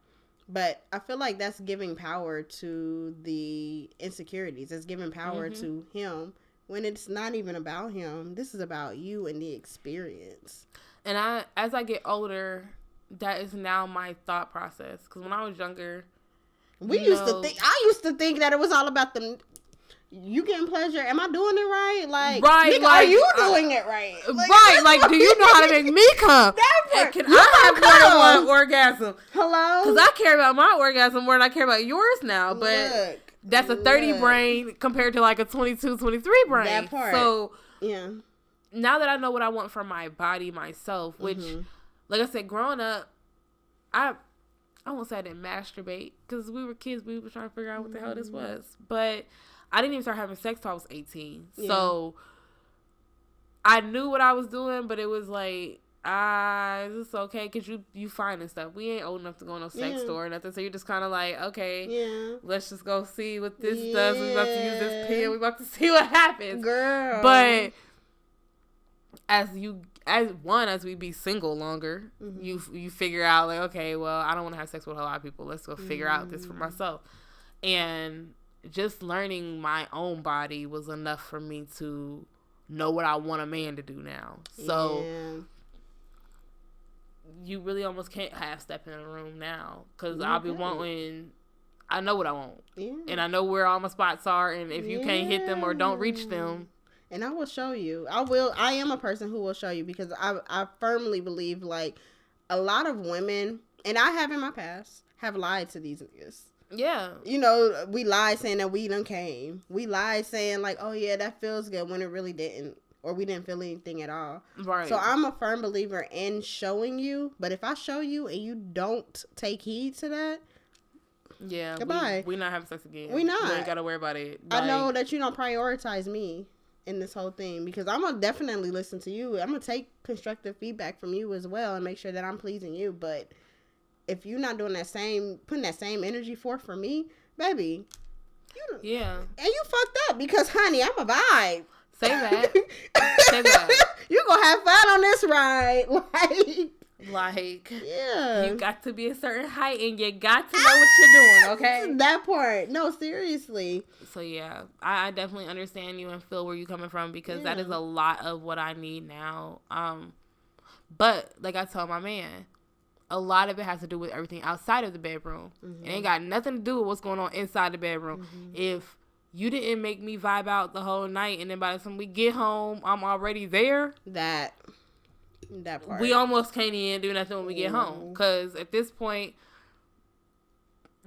But I feel like that's giving power to the insecurities. It's giving power to him when it's not even about him. This is about you and the experience. And as I get older, that is now my thought process. Because when I was younger, I used to think that it was all about you getting pleasure. Am I doing it right? Like, nigga, are you doing it right? Like, right. Like, do you know how to make me come? And can I have more than one orgasm? Hello? Because I care about my orgasm more than I care about yours now. But that's a 30 brain compared to like a 22, 23 brain. That part. So, yeah. Now that I know what I want from my body, myself, which, like I said, growing up, I won't say I didn't masturbate. Because we were kids. We were trying to figure out what the hell this was. But I didn't even start having sex till I was 18. Yeah. So I knew what I was doing, but it was like, is this okay? Because you finding stuff. We ain't old enough to go to no sex store or nothing. So you're just kind of like, okay, let's just go see what this does. We're about to use this pen. We're about to see what happens. Girl. But as we be single longer, you figure out like, okay, well, I don't want to have sex with a lot of people. Let's go figure out this for myself. And just learning my own body was enough for me to know what I want a man to do now. So you really almost can't half step in a room now because I'll be wanting. I know what I want, and I know where all my spots are, and if you can't hit them or don't reach them, and I will show you. I am a person who will show you because I firmly believe like a lot of women, and I have in my past, have lied to these niggas. Yeah. You know, we lied saying that we done came. We lied saying like, oh yeah, that feels good when it really didn't. Or we didn't feel anything at all. Right. So I'm a firm believer in showing you. But if I show you and you don't take heed to that, goodbye. We not having sex again. We not. We ain't got to worry about it. Like, I know that you don't prioritize me in this whole thing. Because I'm going to definitely listen to you. I'm going to take constructive feedback from you as well. And make sure that I'm pleasing you. But if you're not doing putting that same energy forth for me, baby. And you fucked up because, honey, I'm a vibe. Say that. Say that. You gonna have fun on this ride. Like, yeah. You got to be a certain height and you got to know what you're doing, okay? That part. No, seriously. So, yeah. I definitely understand you and feel where you're coming from because that is a lot of what I need now. But, like I told my man, a lot of it has to do with everything outside of the bedroom. It ain't got nothing to do with what's going on inside the bedroom. If you didn't make me vibe out the whole night, and then by the time we get home, I'm already there. That part. We almost can't even do nothing when we get home. Because at this point,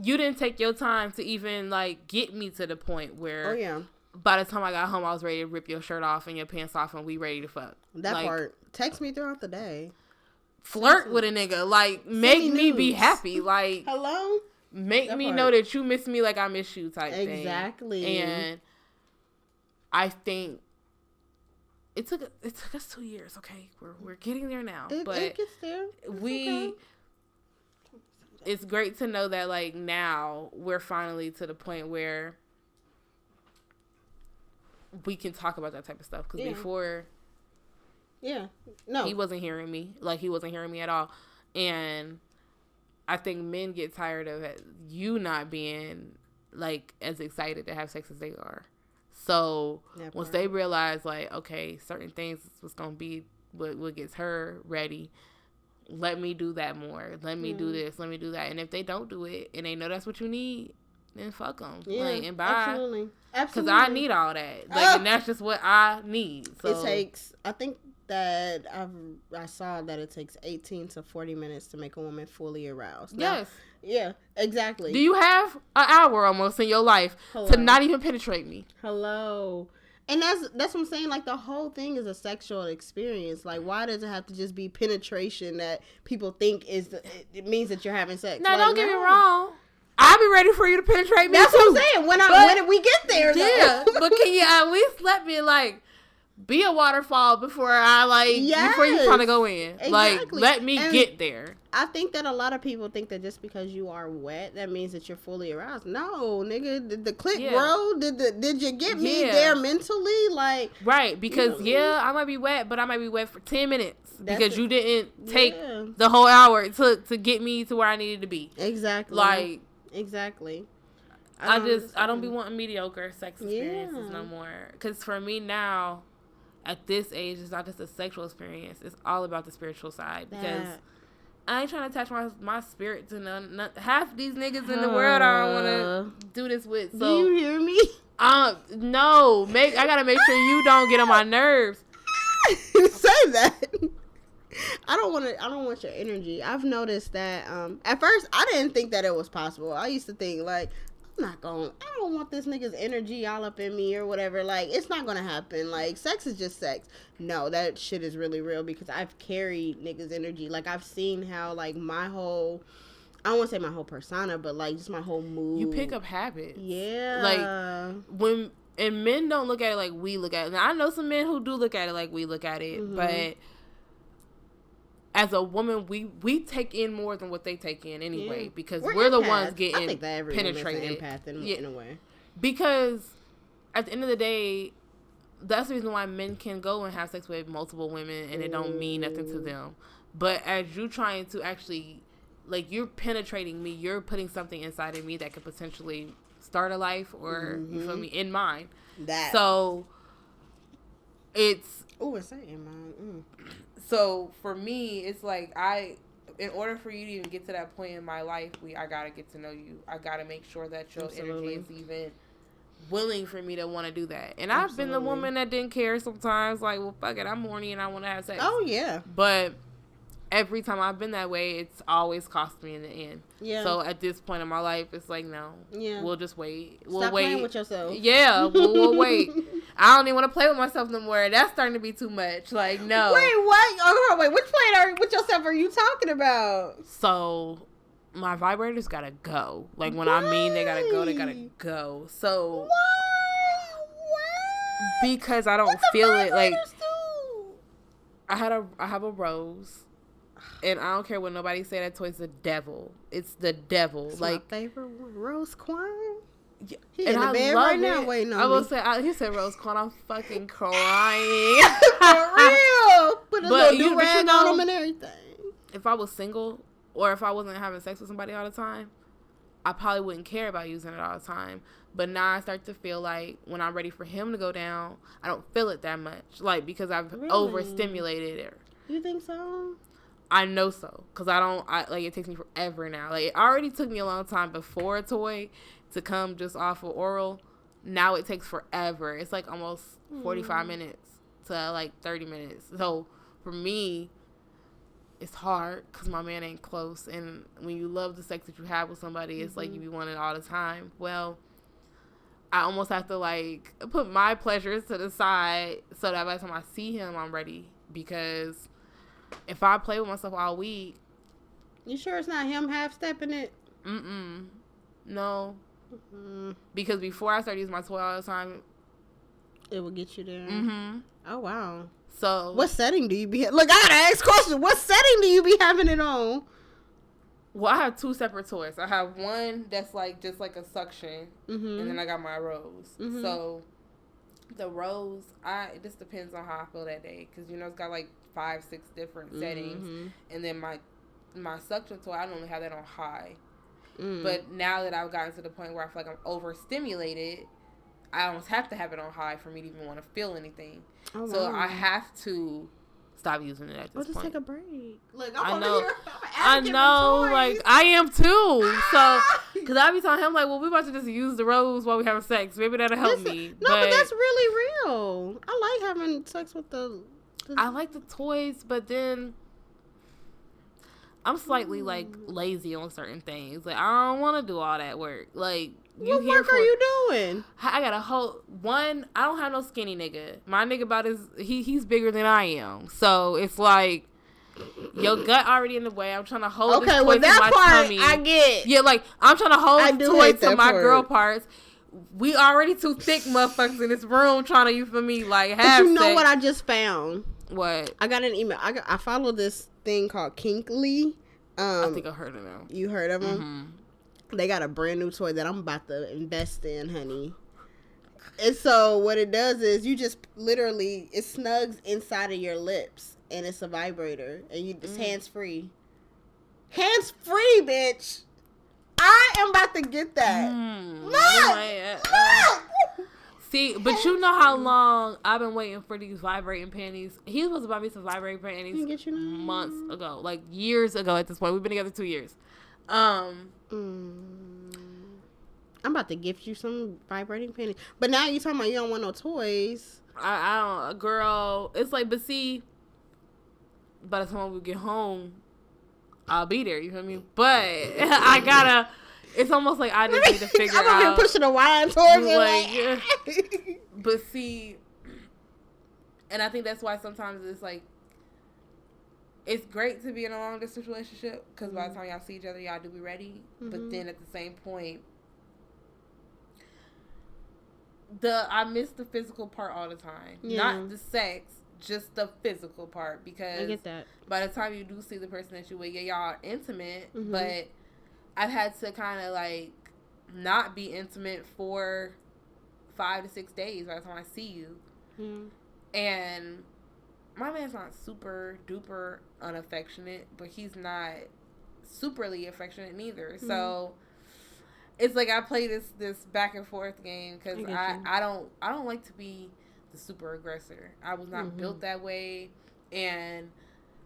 you didn't take your time to even, like, get me to the point where by the time I got home, I was ready to rip your shirt off and your pants off, and we ready to fuck. That part. Text me throughout the day. Flirt with a nigga. Like, make me be happy. Like, hello? Make me know that you miss me like I miss you type thing. Exactly. And I think it took us 2 years. Okay, we're getting there now. It gets there. It's great to know that like now we're finally to the point where we can talk about that type of stuff. Because before, he wasn't hearing me. Like he wasn't hearing me at all, and I think men get tired of you not being like as excited to have sex as they are. So once they realize like, okay, certain things was gonna be what gets her ready. Let me do that more. Let me do this. Let me do that. And if they don't do it and they know that's what you need, then fuck them. Yeah, like, and bye. Absolutely. Because I need all that. Like, and that's just what I need. So it takes. I think that I saw that it takes 18 to 40 minutes to make a woman fully aroused. Now, yeah, exactly. Do you have an hour almost in your life to not even penetrate me? Hello. And that's what I'm saying. Like, the whole thing is a sexual experience. Like, why does it have to just be penetration that people think it means that you're having sex? Now, like, don't get me wrong. I'll be ready for you to penetrate me, that's too. what I'm saying. When we get there, yeah. though. But can you at least let me, like, be a waterfall before before you trying to go in? Exactly. Like, let me get there. I think that a lot of people think that just because you are wet, that means that you're fully aroused. No, nigga, did the clit grow? Did you get me there mentally? Like, right, because I might be wet, but I might be wet for 10 minutes because you didn't take the whole hour to get me to where I needed to be. Exactly. Like, exactly. I don't be wanting mediocre sex experiences no more. Because for me now, at this age, it's not just a sexual experience. It's all about the spiritual side. Because I ain't trying to attach my spirit to none. Half these niggas in the world I don't want to do this with. So, do you hear me? No. I got to make sure you don't get on my nerves. Say that. I don't want your energy. I've noticed that at first I didn't think that it was possible. I used to think like, I don't want this nigga's energy all up in me or whatever. Like, it's not gonna happen. Like, sex is just sex. No, that shit is really real because I've carried niggas' energy. Like, I've seen how, like, my whole, I don't want to say my whole persona, but, like, just my whole mood. You pick up habits. Yeah. Like, and men don't look at it like we look at it. Now, I know some men who do look at it like we look at it, but as a woman, we take in more than what they take in anyway, because we're the ones getting penetrated. Empath in a way. Because at the end of the day, that's the reason why men can go and have sex with multiple women and it don't mean nothing to them. But as you trying to actually, like, you're penetrating me, you're putting something inside of me that could potentially start a life or, you feel me, in mine. So it's... Oh, it's in mine. So for me, it's like in order for you to even get to that point in my life, I gotta get to know you. I gotta make sure that your energy is even willing for me to want to do that. And I've been the woman that didn't care sometimes. Like, well, fuck it, I'm horny and I want to have sex. Oh yeah. But every time I've been that way, it's always cost me in the end. Yeah. So at this point in my life, it's like, no. Yeah. We'll just wait. Stop playing with yourself. Yeah. We'll wait. I don't even want to play with myself no more. That's starting to be too much. Like, no. Wait, what? Oh, wait. Which play with yourself are you talking about? So, my vibrators gotta go. Like, when I mean they gotta go, they gotta go. So, why? Because I don't feel it. Like, I have a rose. And I don't care what nobody say, that toy's the devil. It's the devil. It's like, my favorite one. Rose Quan. Yeah. He in the bed right now waiting on me. I will say, he said Rose Quan. I'm fucking crying. For real. Put a little do-rag on him and everything. If I was single or if I wasn't having sex with somebody all the time, I probably wouldn't care about using it all the time. But now I start to feel like when I'm ready for him to go down, I don't feel it that much. Like, because I've overstimulated it. You think so? I know so. Because it takes me forever now. Like, it already took me a long time before a toy to come just off of oral. Now it takes forever. It's like almost 45 minutes to like 30 minutes. So for me, it's hard because my man ain't close. And when you love the sex that you have with somebody, it's like you be wanting it all the time. Well, I almost have to like put my pleasures to the side so that by the time I see him, I'm ready. Because if I play with myself all week. You sure it's not him half-stepping it? No. Because before I started using my toy all the time, it would get you there. Oh, wow. So, what setting do you be? Look, I gotta ask questions. What setting do you be having it on? Well, I have two separate toys. I have one that's like just like a suction, and then I got my rose. So, the rose, it just depends on how I feel that day, because it's got like 5-6 different settings, and then my suction toy, I normally have that on high. But now that I've gotten to the point where I feel like I'm overstimulated, I almost have to have it on high for me to even want to feel anything. Oh, so I have to stop using it at this point. Just take a break. Look, I know, like, I am too. So, because I be telling him, like, well, we about to just use the rose while we having sex. Maybe that'll help me. But that's really real. I like having sex with the... I like the toys, but then... I'm slightly like lazy on certain things. Like I don't want to do all that work. Like what work are you doing? I got a whole one. I don't have no skinny nigga. My nigga about he's bigger than I am. So it's like your gut already in the way. I'm trying to hold this toy to my tummy. I get. Yeah, like I'm trying to hold toy to my part. girl parts. We already too thick motherfuckers in this room trying to, you feel me, like have But you know sex. what I just found? What? I got an email. I follow this thing called Kinkly. I think I heard of them. You heard of them? Mm-hmm. They got a brand new toy that I'm about to invest in, honey. And so what it does is you just literally, it snugs inside of your lips, and it's a vibrator, and it's hands free. Hands free, bitch. I am about to get that. Look! See, but you know how long I've been waiting for these vibrating panties. He was supposed to buy me some vibrating panties get you months ago, like years ago at this point. We've been together 2 years. I'm about to gift you some vibrating panties. But now you talking about you don't want no toys. I don't, girl. It's like, but see, by the time we get home, I'll be there. You feel me? But I gotta. It's almost like I just need to figure out. I'm over here pushing a wine towards you. Like, yeah. But see, and I think that's why sometimes it's like, it's great to be in a long distance relationship because by the time y'all see each other, y'all do be ready. But then at the same point, I miss the physical part all the time. Yeah. Not the sex, just the physical part. Because I get that. By the time you do see the person that you with, yeah, y'all are intimate, but I've had to kind of like not be intimate for 5 to 6 days by the time I see you. And my man's not super duper unaffectionate, but he's not superly affectionate neither. So it's like I play this back and forth game because I don't like to be the super aggressor. I was not built that way, and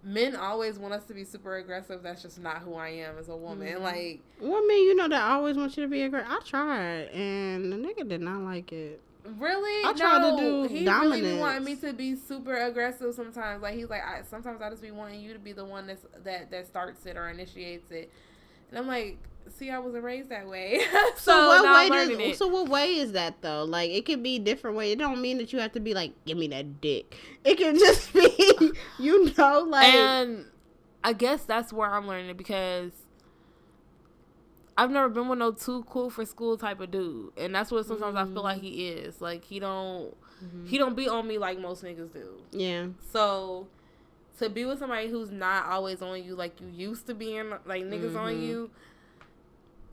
men always want us to be super aggressive. That's just not who I am as a woman. Like, women, you know, that always want you to be aggressive. I tried, and the nigga did not like it. Really? I tried to do he dominance. really be wanting me to be super aggressive sometimes. Like, he's like, sometimes I just be wanting you to be the one that starts it or initiates it. And I'm like, see, I wasn't raised that way. So what way is that though? Like, it could be different way. It don't mean that you have to be like, give me that dick. It can just be, you know, like. And I guess that's where I'm learning it because I've never been with no too cool for school type of dude, and that's what sometimes I feel like he is. Like, he don't be on me like most niggas do. Yeah. So to be with somebody who's not always on you like you used to being, like niggas on you,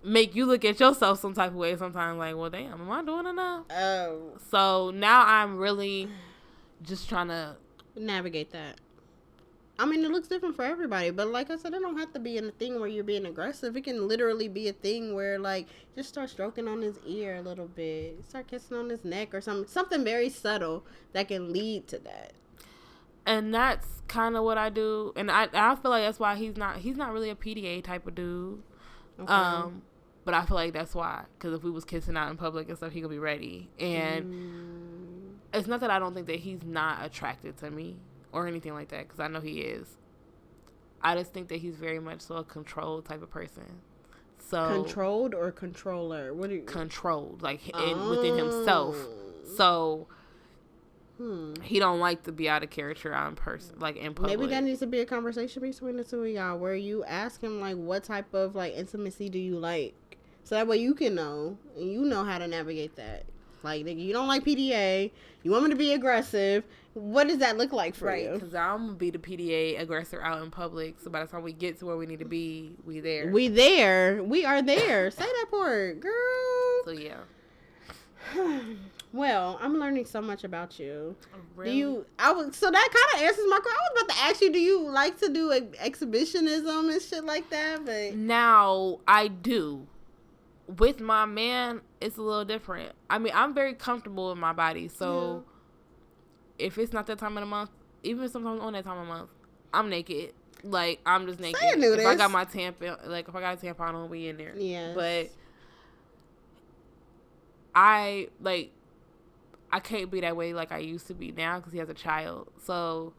make you look at yourself some type of way sometimes. Like, well, damn, am I doing enough? Oh. So now I'm really just trying to navigate that. I mean, it looks different for everybody, but like I said, it don't have to be in a thing where you're being aggressive. It can literally be a thing where, like, just start stroking on his ear a little bit, start kissing on his neck or something very subtle that can lead to that. And that's kind of what I do, and I feel like that's why he's not really a PDA type of dude. Okay. But I feel like that's why, because if we was kissing out in public and stuff, he could be ready. And it's not that I don't think that he's not attracted to me or anything like that, because I know he is. I just think that he's very much so a controlled type of person. So controlled or controller? What are you? Controlled, like within himself. So he don't like to be out of character out in person, like in public. Maybe that needs to be a conversation between the two of y'all, where you ask him like, what type of like intimacy do you like, so that way you can know and you know how to navigate that. Like, nigga, you don't like PDA. You want me to be aggressive. What does that look like for you? Right, because I'm going to be the PDA aggressor out in public. So by the time we get to where we need to be, we there. We are there. Say that part, girl. So, yeah. Well, I'm learning so much about you. Really? So that kind of answers my question. I was about to ask you, do you like to do exhibitionism and shit like that? But now, I do. With my man, it's a little different. I mean, I'm very comfortable in my body, so if it's not that time of the month, even sometimes on that time of the month, I'm naked. Like, I'm just naked. If I got my tampon, like if I got a tampon on, we in there. Yeah. But I can't be that way like I used to be now because he has a child. So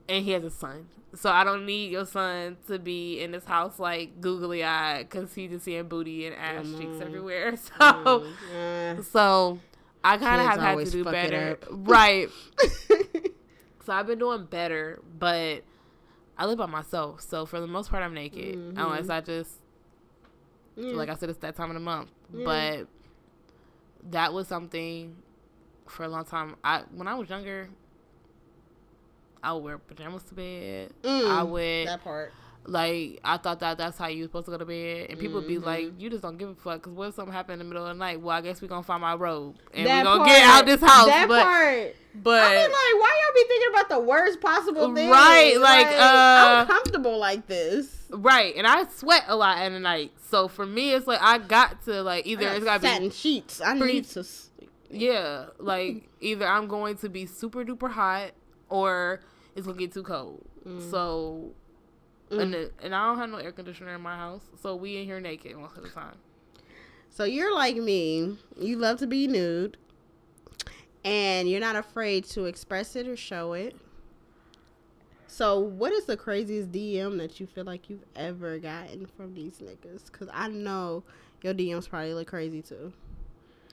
And he has a son. So I don't need your son to be in this house like googly eyed because he's just seeing booty and ass cheeks everywhere. So I kind of have had to do better. Right. So I've been doing better, but I live by myself. So for the most part, I'm naked. Unless I just, like I said, it's that time of the month. But that was something for a long time. When I was younger, I would wear pajamas to bed. I would. That part. Like, I thought that's how you were supposed to go to bed. And people would be like, you just don't give a fuck. Because what if something happened in the middle of the night? Well, I guess we're going to find my robe. And we're going to get out this house. That part. But I mean, like, why y'all be thinking about the worst possible thing? Right. Like, I'm comfortable like this. Right. And I sweat a lot at the night. So for me, it's like, I got to, like, either it's got to be satin sheets. I need to sleep. Yeah. Like, either I'm going to be super duper hot or it's going to get too cold. So... And I don't have no air conditioner in my house, so we in here naked most of the time. So you're like me. You love to be nude, and you're not afraid to express it or show it. So what is the craziest DM that you feel like you've ever gotten from these niggas? Because I know your DMs probably look crazy too.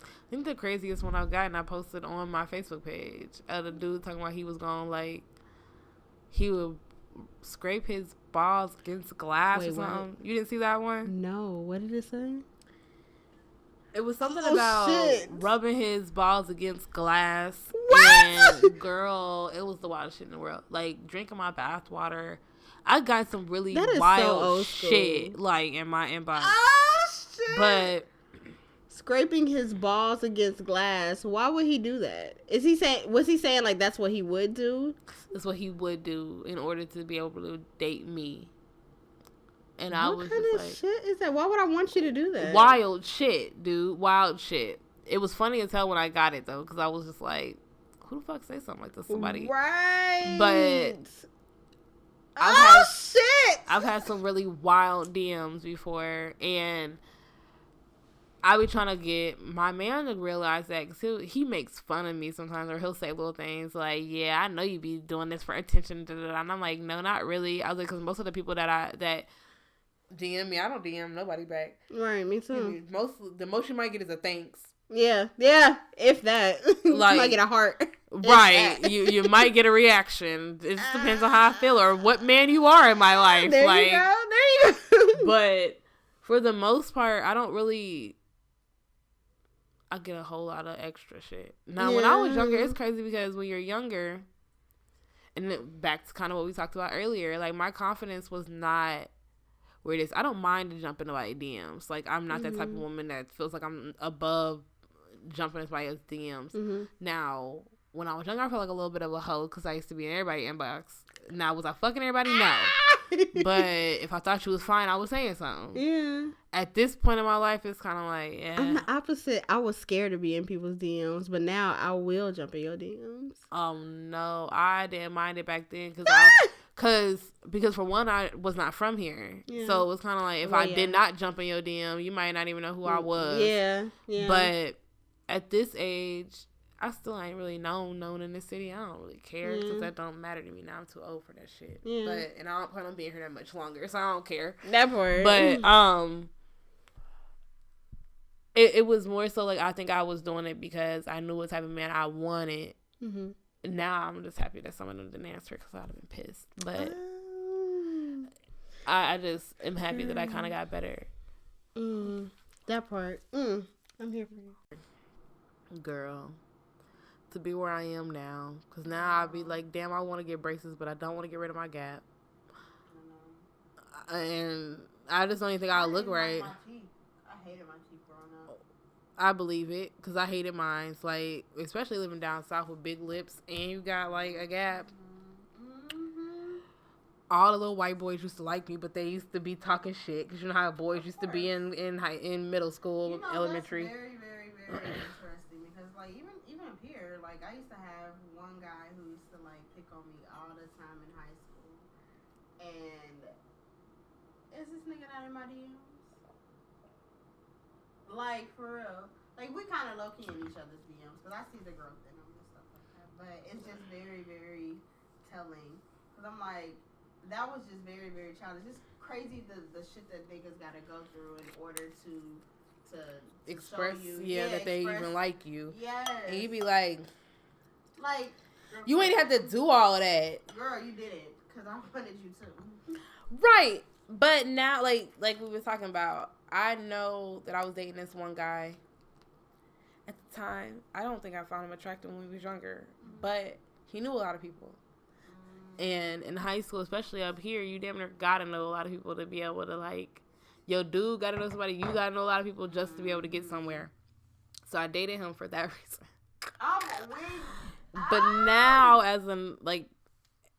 I think the craziest one I've gotten, I posted on my Facebook page. The dude talking about he was going, like, he would scrape his balls against glass or something. What? You didn't see that one? No. What did it say? It was something about rubbing his balls against glass. What? And girl, it was the wildest shit in the world. Like, drinking my bath water. I got some really wild shit, like, in my inbox. Oh, shit. But scraping his balls against glass. Why would he do that? Was he saying like that's what he would do? That's what he would do in order to be able to date me. And what I was kind of like, shit is that? Why would I want you to do that? Wild shit, dude. Wild shit. It was funny as hell when I got it though, because I was just like, who the fuck say something like this to somebody? Right. But shit. I've had some really wild DMs before, and I be trying to get my man to realize that, because he makes fun of me sometimes, or he'll say little things like, yeah, I know you be doing this for attention, and I'm like, no, not really. I was like, because most of the people that DM me, I don't DM nobody back. Right, me too. The most you might get is a thanks. Yeah, if that. Like, you might get a heart. Right, you might get a reaction. It just depends on how I feel or what man you are in my life. There like, you go. But for the most part, I don't really... I get a whole lot of extra shit. Now, when I was younger, it's crazy because when you're younger, and then back to kind of what we talked about earlier, like, my confidence was not where it is. I don't mind to jump into my DMs. Like, I'm not that type of woman that feels like I'm above jumping into my DMs. Now, when I was younger, I felt like a little bit of a hoe because I used to be in everybody's inbox. Now, was I fucking everybody? No. But if I thought you was fine, I was saying something. Yeah. At this point in my life, it's kind of like, yeah. I'm the opposite. I was scared to be in people's DMs, but now I will jump in your DMs. Oh, no. I didn't mind it back then because for one, I was not from here. Yeah. So it was kind of like, if I did not jump in your DM, you might not even know who I was. Yeah. But at this age, I still ain't really known in this city. I don't really care because that don't matter to me now. I'm too old for that shit. Yeah. And I don't plan on being here that much longer, so I don't care. That part. But it was more so like I think I was doing it because I knew what type of man I wanted. Now I'm just happy that someone didn't answer because I'd have been pissed. But I just am happy that I kind of got better. That part. I'm here for you, girl. To be where I am now, because now I'll be like, damn, I want to get braces, but I don't want to get rid of my gap. And I just don't even think I'll look right. I hated my teeth growing up. I believe it, because I hated mine. Like, especially living down south with big lips, and you got like a gap. All the little white boys used to like me, but they used to be talking shit, because you know how boys used to be in middle school, elementary. That's very, very, very interesting, because like even up here, like I used to have one guy who used to like pick on me all the time in high school, and is this nigga not in my DMs? Like, for real. Like, we kind of low-key in each other's DMs, because I see the growth in them and stuff like that. But it's just very, very telling Because I'm like, that was just very, very childish. It's crazy the shit that niggas gotta go through in order to express, show you, that they even like you. Yes. And you be like, girl, you ain't have to do all of that. Girl, you did it because I wanted you to. Right. But now, like we were talking about, I know that I was dating this one guy. At the time, I don't think I found him attractive when we was younger, but he knew a lot of people. And in high school, especially up here, you damn near gotta know a lot of people to be able to, like, yo, dude gotta know somebody, you gotta know a lot of people just to be able to get somewhere. So I dated him for that reason. But now, as in, like,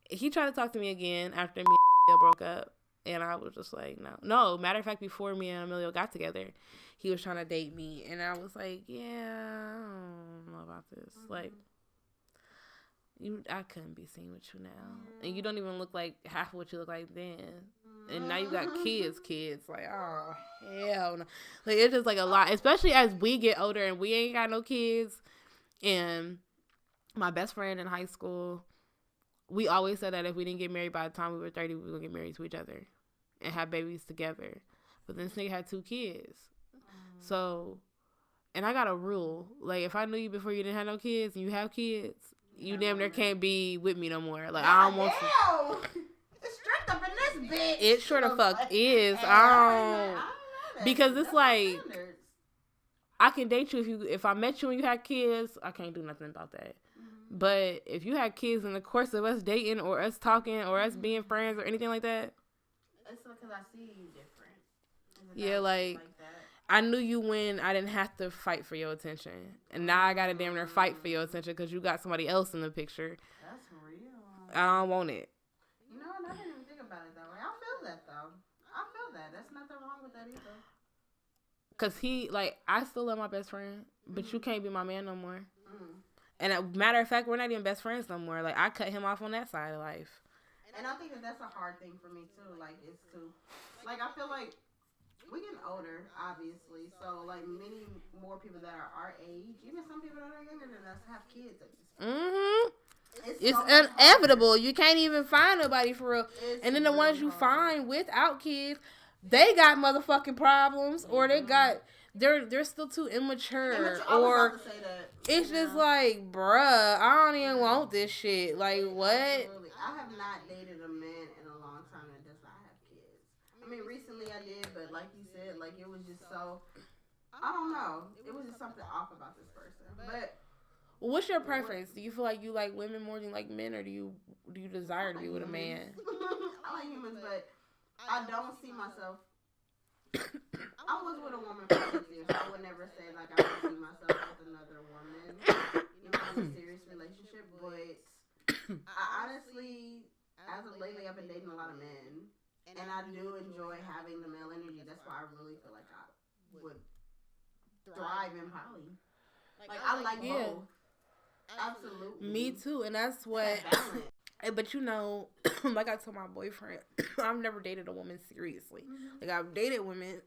he tried to talk to me again after me and broke up. And I was just like, no. Matter of fact, before me and Emilio got together, he was trying to date me. And I was like, yeah, I don't know about this. Like, I couldn't be seen with you now. And you don't even look like half of what you look like then. And now you got kids. Like, oh, hell no. Like, it's just like a lot. Especially as we get older and we ain't got no kids. And my best friend in high school, we always said that if we didn't get married by the time we were 30, we were going to get married to each other and have babies together. But this nigga had 2 kids. So, and I got a rule. Like, if I knew you before you didn't have no kids and you have kids, you damn near can't be with me no more. Like, I don't want to. It's strict up in this bitch. It sure the fuck is. Because it's like, I can date you if I met you and you had kids, I can't do nothing about that. But if you had kids in the course of us dating or us talking or us being friends or anything like that, it's because I see you different. Yeah, like I knew you when I didn't have to fight for your attention, and now I gotta damn near fight for your attention because you got somebody else in the picture. That's real. I don't want it. You know, and I didn't even think about it that way. I feel that though. I feel that. There's nothing wrong with that either. Cause I still love my best friend, but you can't be my man no more. And a matter of fact, we're not even best friends no more. Like, I cut him off on that side of life. And I think that's a hard thing for me, too. Like, it's to... Like, I feel like we're getting older, obviously. So, like, many more people that are our age, even some people that are younger than us, have kids at this point. It's so inevitable. Harder. You can't even find nobody for real. And then the ones you find without kids, they got motherfucking problems. Or they got... They're still too immature. Or it's just like, bruh, I don't even want this shit. Like, what? Absolutely. I have not dated a man in a long time that does not have kids. I mean, recently I did, but like you said, like, it was just so, I don't know. It was just something off about this person. But what's your preference? Do you feel like you like women more than you like men, or do you desire to be with a man? I like humans, but I don't see myself. I was with a woman for 6 years, so I would never say, like, I would see myself with another woman, in a serious relationship, but I honestly, as of lately, I've been dating a lot of men, and I do enjoy having the male energy. That's why I really feel like I would thrive in poly. Like, I like both. Absolutely. Me too, and that's what... But you know, like I told my boyfriend, I've never dated a woman seriously. Like, I've dated women,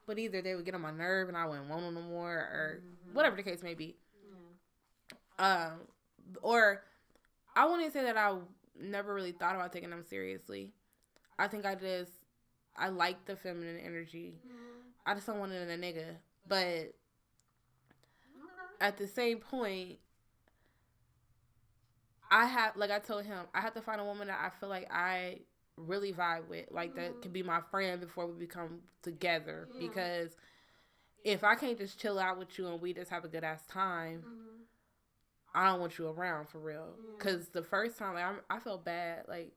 but either they would get on my nerve and I wouldn't want them no more, or whatever the case may be. Or I wouldn't say that I never really thought about taking them seriously. I think I like the feminine energy. I just don't want it in a nigga. But at the same point, like I told him, I have to find a woman that I feel like I really vibe with, like that can be my friend before we become together. Because if I can't just chill out with you and we just have a good ass time, I don't want you around for real. Because the first time, like, I felt bad, like,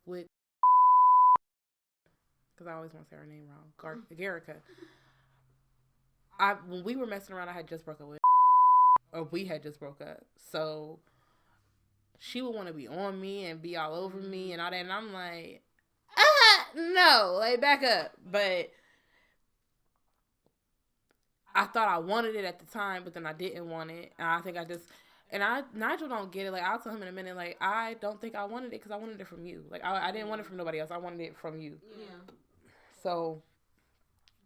with, because I always want to say her name wrong, Garrica. When we were messing around, I had just broke up with, or we had just broke up, so she would want to be on me and be all over me and all that. And I'm like, no, like, back up. But I thought I wanted it at the time, but then I didn't want it. And I think Nigel don't get it. Like, I'll tell him in a minute, like, I don't think I wanted it because I wanted it from you. Like, I didn't want it from nobody else. I wanted it from you. Yeah. So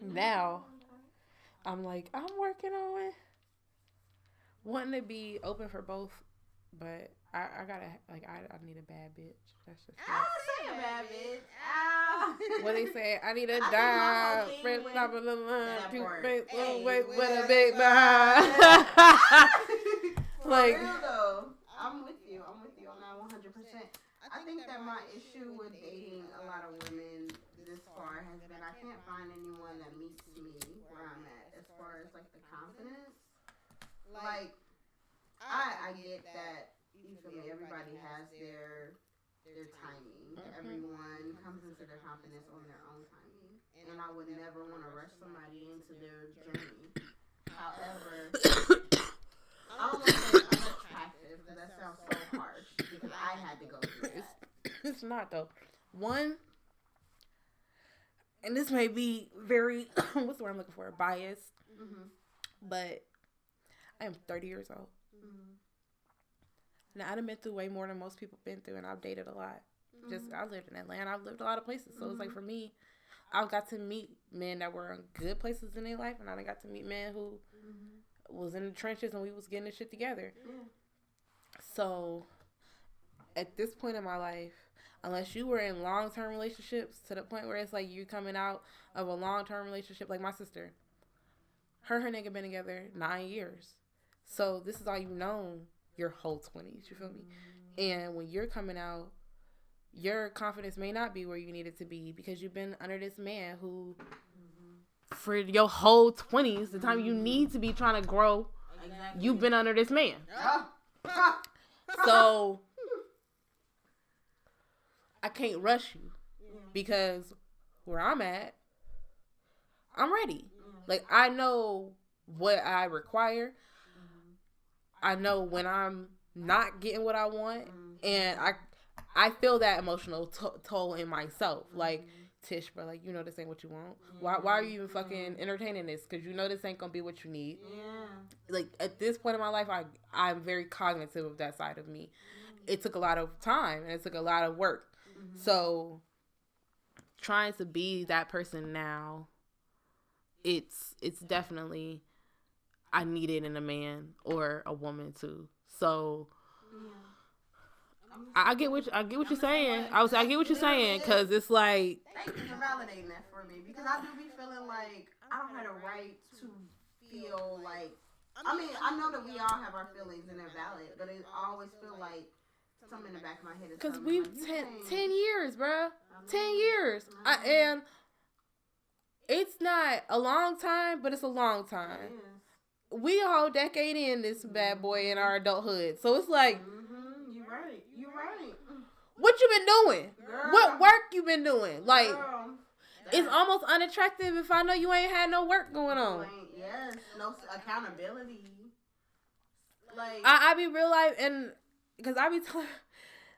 now I'm like, I'm working on it. Wanting to be open for both But I gotta, like, I need a bad bitch. That's just I say a bad bitch. Ow. What they say? I need a dime. Friend top of the line. With a big behind. Like, for real though. I'm with you on that 100%. I think that my issue with dating a lot of women this far has been I can't find anyone that meets me where I'm at as far as like the confidence. Like, I get that, you feel me, everybody has their timing. Everyone comes into their confidence on their own timing. And I would never want to rush somebody into their journey. However, I don't want to say unattractive because that sounds so harsh because I had to go through that. It's not though. One, and this may be very, what's the word I'm looking for? Biased. Mm-hmm. But I am 30 years old. Mm-hmm. Now, I've been through way more than most people been through, and I've dated a lot. Mm-hmm. Just, I lived in Atlanta. I've lived a lot of places. So, it's like, for me, I got to meet men that were in good places in their life, and I got to meet men who was in the trenches, and we was getting this shit together. Yeah. So, at this point in my life, unless you were in long-term relationships to the point where it's like you coming out of a long-term relationship, like my sister, her nigga been together 9 years. So, this is all you've known your whole 20s, you feel me? And when you're coming out, your confidence may not be where you need it to be because you've been under this man who, for your whole 20s, the time you need to be trying to grow, you've been under this man. So, I can't rush you because where I'm at, I'm ready. Like, I know what I require. I know when I'm not getting what I want, and I feel that emotional toll in myself. Like, Tish, bro, like, you know this ain't what you want. Why are you even fucking entertaining this? Because you know this ain't gonna be what you need. Yeah. Like, at this point in my life, I'm very cognitive of that side of me. It took a lot of time, and it took a lot of work. So, trying to be that person now, it's definitely, I need it in a man or a woman too. So, I get what you're saying. I get what you're saying because it's like. Thank you for validating that for me because I do be feeling like I don't have a right to feel like. I mean, I know that we all have our feelings and they're valid, but I always feel like something in the back of my head is because we've like, 10 years, bro. 10 years, and it's not a long time, but it's a long time. We a whole decade in this bad boy in our adulthood. So it's like, You're right. What you been doing? Girl. What work you been doing? Like, Girl. It's almost unattractive if I know you ain't had no work going on. Yes, no accountability. Like, I be real life, and because I be telling,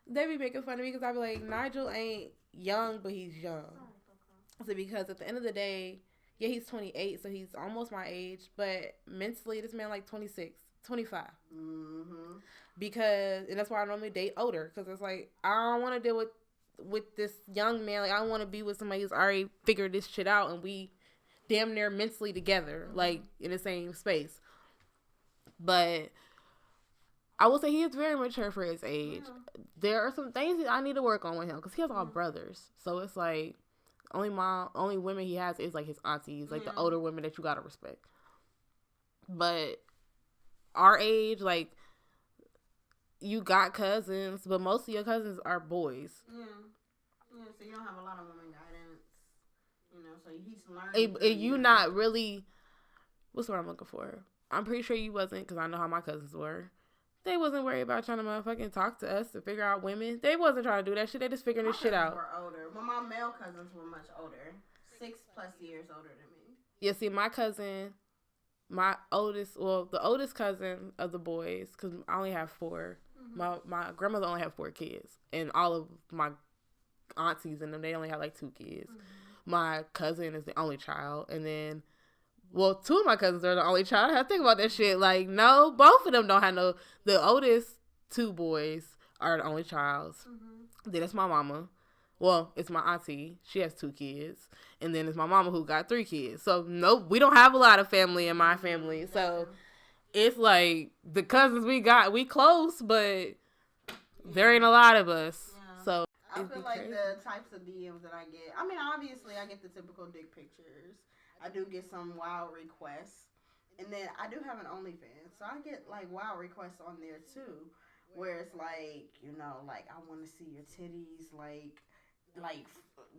they be making fun of me because I be like, Nigel ain't young, but he's young. So because at the end of the day, yeah, he's 28, so he's almost my age, but mentally, this man like 26, 25. Because, and that's why I normally date older, because it's like, I don't want to deal with this young man. Like, I want to be with somebody who's already figured this shit out, and we damn near mentally together, like, in the same space. But I will say he is very mature for his age. There are some things that I need to work on with him, because he has all brothers. So it's like, only women he has is like his aunties, like the older women that you gotta respect. But our age, like, you got cousins, but most of your cousins are boys. Yeah, so you don't have a lot of women guidance, so he's learning. And you not really, what's what I'm looking for? I'm pretty sure you wasn't, because I know how my cousins were. They wasn't worried about trying to motherfucking talk to us to figure out women. They wasn't trying to do that shit. They just figuring this shit out. Were older. Well, my male cousins were much older. 6+ years older than me. Yeah, see, my cousin, the oldest cousin of the boys, because I only have 4. My grandmother only had 4 kids. And all of my aunties and them, they only had like 2 kids. My cousin is the only child. And then, 2 of my cousins are the only child. I have to think about that shit. Like, no, both of them don't have no. The oldest 2 boys are the only child. Then it's my mama. Well, it's my auntie. She has 2 kids. And then it's my mama who got 3 kids. So, no, we don't have a lot of family in my family. So, it's like the cousins we got, we close, but there ain't a lot of us. Yeah. So I feel like the types of DMs that I get, I mean, obviously I get the typical dick pictures. I do get some wild requests. And then I do have an OnlyFans. So I get like wild requests on there too. Where it's like, you know, like I want to see your titties, like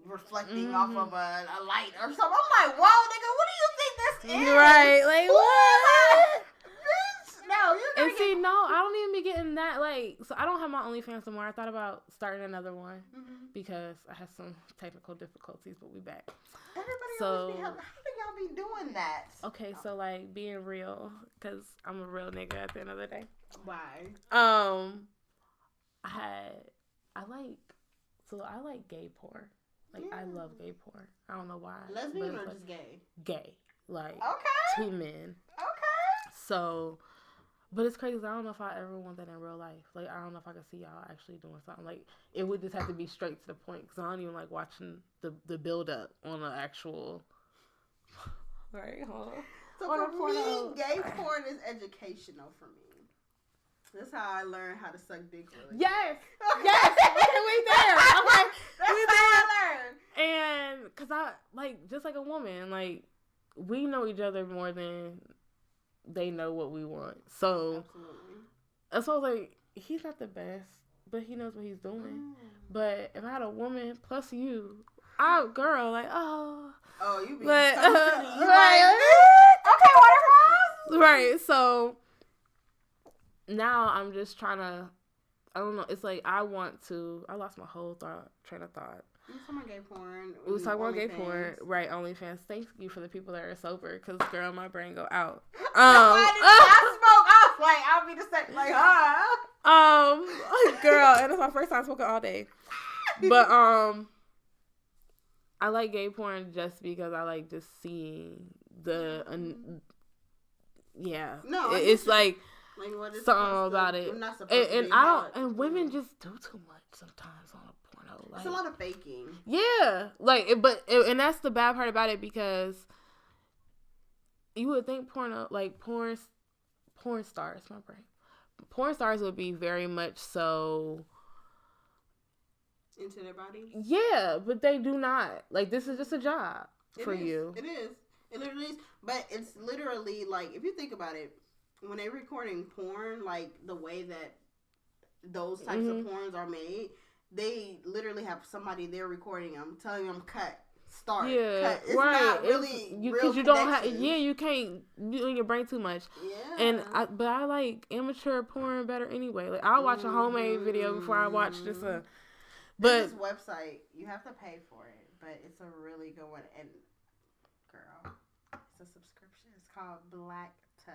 reflecting off of a light or something. I'm like, whoa, nigga, what do you think this is? Right, like what? Bitch, no, you're and see, no, I don't even be getting that. Like, so I don't have my OnlyFans anymore. I thought about starting another one because I had some technical difficulties, but we back. Everybody always be how do y'all be doing that? Okay, so like being real, because I'm a real nigga at the end of the day. Why? I like gay porn. Like, I love gay porn. I don't know why. Lesbian or just gay? Gay. Like, okay. 2 men. Okay. So, but it's crazy. I don't know if I ever want that in real life. Like, I don't know if I could see y'all actually doing something. Like, it would just have to be straight to the point. Because I don't even like watching the build-up on the actual... Right, hold on. So for me, gay porn is educational for me. That's how I learned how to suck dick. Really. Yes, yes. Okay, we there. Okay, that's we how there. I learned. And cause I like just like a woman, like we know each other more than they know what we want. So that's why I was like, he's not the best, but he knows what he's doing. But if I had a woman plus you, girl, like you be but, right? Okay, whatever. Right, so. Now I'm just trying to, I don't know. It's like I lost my whole train of thought. We was talking about gay porn. We was talking about gay porn, right? OnlyFans. Thank you for the people that are sober, cause girl, my brain go out. I smoke. Like I'll be the same. Like girl, and it's my first time smoking all day. But I like gay porn just because I like just seeing yeah. No, it's like. Like what is something about it, and I don't, and women just do too much sometimes on a porno. Like, it's a lot of faking. Yeah, like, and that's the bad part about it because you would think porn stars, my brain, porn stars would be very much so into their bodies. Yeah, but they do not. Like, this is just a job for you. It is. It literally is. But it's literally like, if you think about it. When they're recording porn, like the way that those types of porns are made, they literally have somebody there recording them, telling them cut, start, cut. It's not really because you don't have. Yeah, you can't do in your brain too much. Yeah. But I like amateur porn better anyway. Like I'll watch a homemade video before I watch this. This website you have to pay for it, but it's a really good one. And girl, it's a subscription. It's called Black Touch.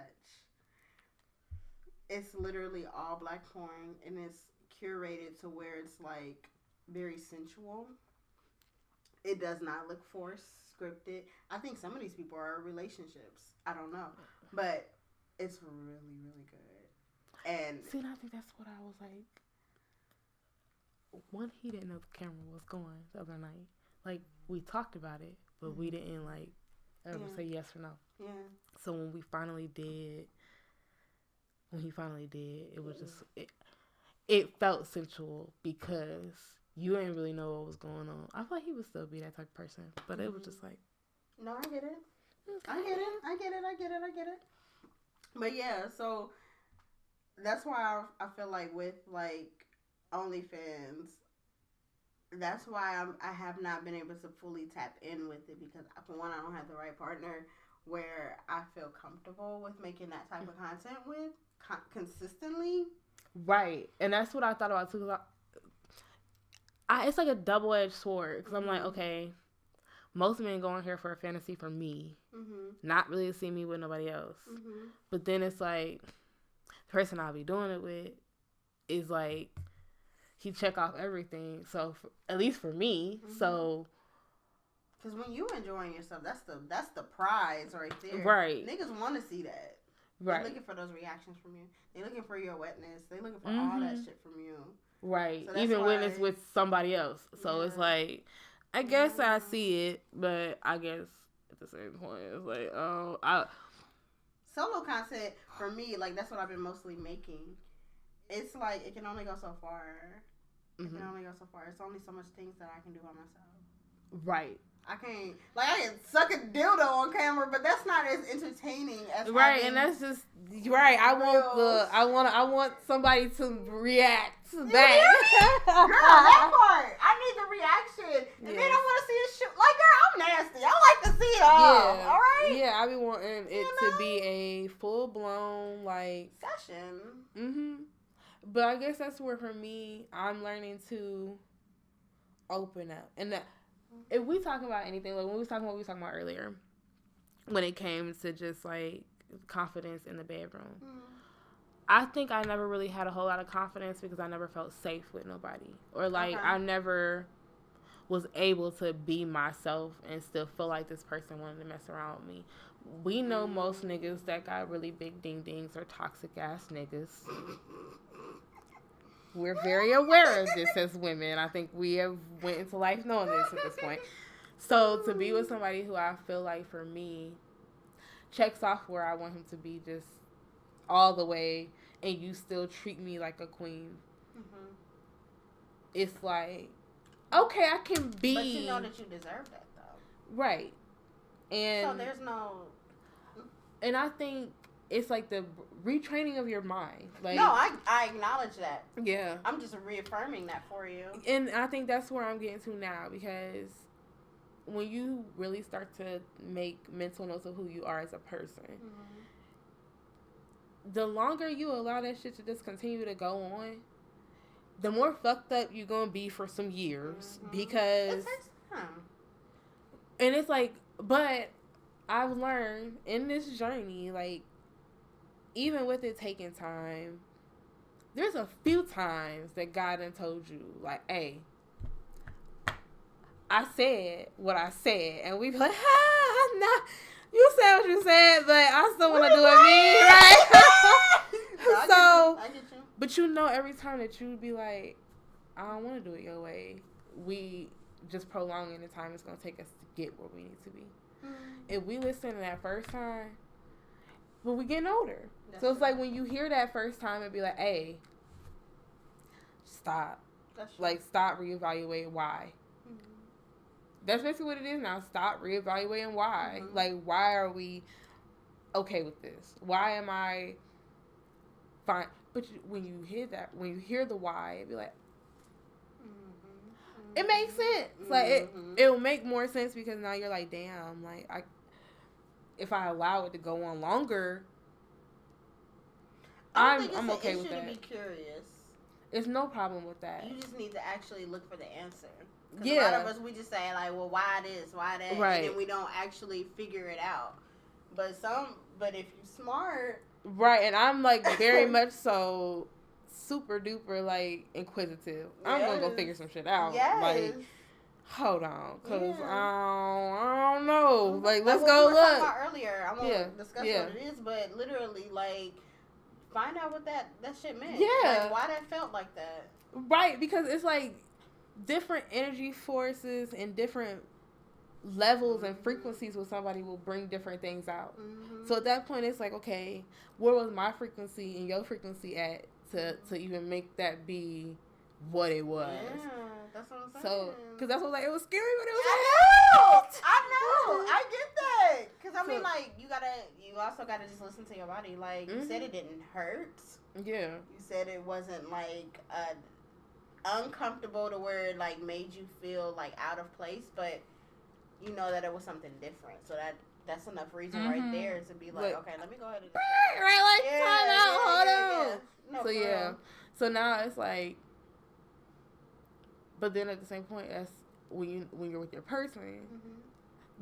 It's literally all black porn, and it's curated to where it's like very sensual. It does not look forced, scripted. I think some of these people are in relationships. I don't know, but it's really, really good. And see, I think that's what I was like. One, he didn't know the camera was going the other night. Like we talked about it, but we didn't like ever say yes or no. Yeah. So when he finally did, it was just it felt sensual because you didn't really know what was going on. I thought he would still be that type of person, but it was just like, no, I get it. I get it. But yeah, so that's why I feel like with like OnlyFans, that's why I have not been able to fully tap in with it because for one, I don't have the right partner where I feel comfortable with making that type of content with. Consistently, right, and that's what I thought about too. It's like a double-edged sword because I'm like, okay, most men go on here for a fantasy for me, not really to see me with nobody else. But then it's like the person I'll be doing it with is like he check off everything. So at least for me, so. Because when you enjoying yourself, that's the prize right there. Right, niggas want to see that. Right. They're looking for those reactions from you. They're looking for your wetness. They're looking for all that shit from you. Right. So even when it's with somebody else. So it's like, I guess I see it, but I guess at the same point, it's like, solo content for me, like that's what I've been mostly making. It's like it can only go so far. It can only go so far. It's only so much things that I can do by myself. Right. I can't, like, I can suck a dildo on camera, but that's not as entertaining as right. And that's just right. I want somebody to react to that. Girl, that part. I need the reaction, and then I want to see it shoot. Like, girl, I'm nasty. I like to see it all. Yeah. All right. Yeah, I be wanting it to be a full blown like session. But I guess that's where for me, I'm learning to open up, and that. If we talk about anything, like when we was talking about earlier, when it came to just like confidence in the bedroom, I think I never really had a whole lot of confidence because I never felt safe with nobody, or like I never was able to be myself and still feel like this person wanted to mess around with me. We know most niggas that got really big ding dings are toxic ass niggas. We're very aware of this as women. I think we have went into life knowing this at this point. So to be with somebody who I feel like for me checks off where I want him to be just all the way, and you still treat me like a queen. It's like, okay, I can be. But you know that you deserve that though. Right. And so there's no. And I think it's like the retraining of your mind. Like, no, I acknowledge that. Yeah. I'm just reaffirming that for you. And I think that's where I'm getting to now, because when you really start to make mental notes of who you are as a person, the longer you allow that shit to just continue to go on, the more fucked up you're going to be for some years. Because... it takes time. And it's like, but I've learned in this journey, like, even with it taking time, there's a few times that God done told you, like, hey, I said what I said. And we be like, nah, you said what you said, but I still want to do it me, right? So, I get you. But you know, every time that you be like, I don't want to do it your way, we just prolonging the time it's going to take us to get where we need to be. If we listen to that first time, but we getting older. That's so it's true. Like when you hear that first time, it'd be like, hey, stop. Like, stop, reevaluate why. That's basically what it is now. Stop, reevaluating why. Like, why are we okay with this? Why am I fine? But when you hear the why, it'd be like, it makes sense. Like, it'll make more sense because now you're like, damn, like, if I allow it to go on longer, I'm okay with that. To be curious. There's no problem with that. You just need to actually look for the answer. Yeah. A lot of us, we just say, like, well, why this, why that? Right. And then we don't actually figure it out. But if you're smart. Right, and I'm, like, very much so super duper, like, inquisitive. Yes. I'm going to go figure some shit out. Yes. Like, hold on, because I don't know. Like, let's go look. Talking about earlier. I won't discuss what it is, but literally, like, find out what that shit meant. Yeah. Like, why that felt like that. Right, because it's like different energy forces and different levels and frequencies with somebody will bring different things out. So at that point, it's like, okay, where was my frequency and your frequency at to even make that be what it was? Yeah, that's what I'm saying. So, because that's what, like, it was scary, but it was I know, I get that. Because, I mean, like, you also got to just listen to your body. Like, you said it didn't hurt. Yeah. You said it wasn't, like, uncomfortable to where it, like, made you feel, like, out of place, but you know that it was something different. So that's enough reason right there to be like, okay, let me go ahead and right, like, time out, hold on. No, so yeah, so now it's like, but then at the same point, as when you're with your person,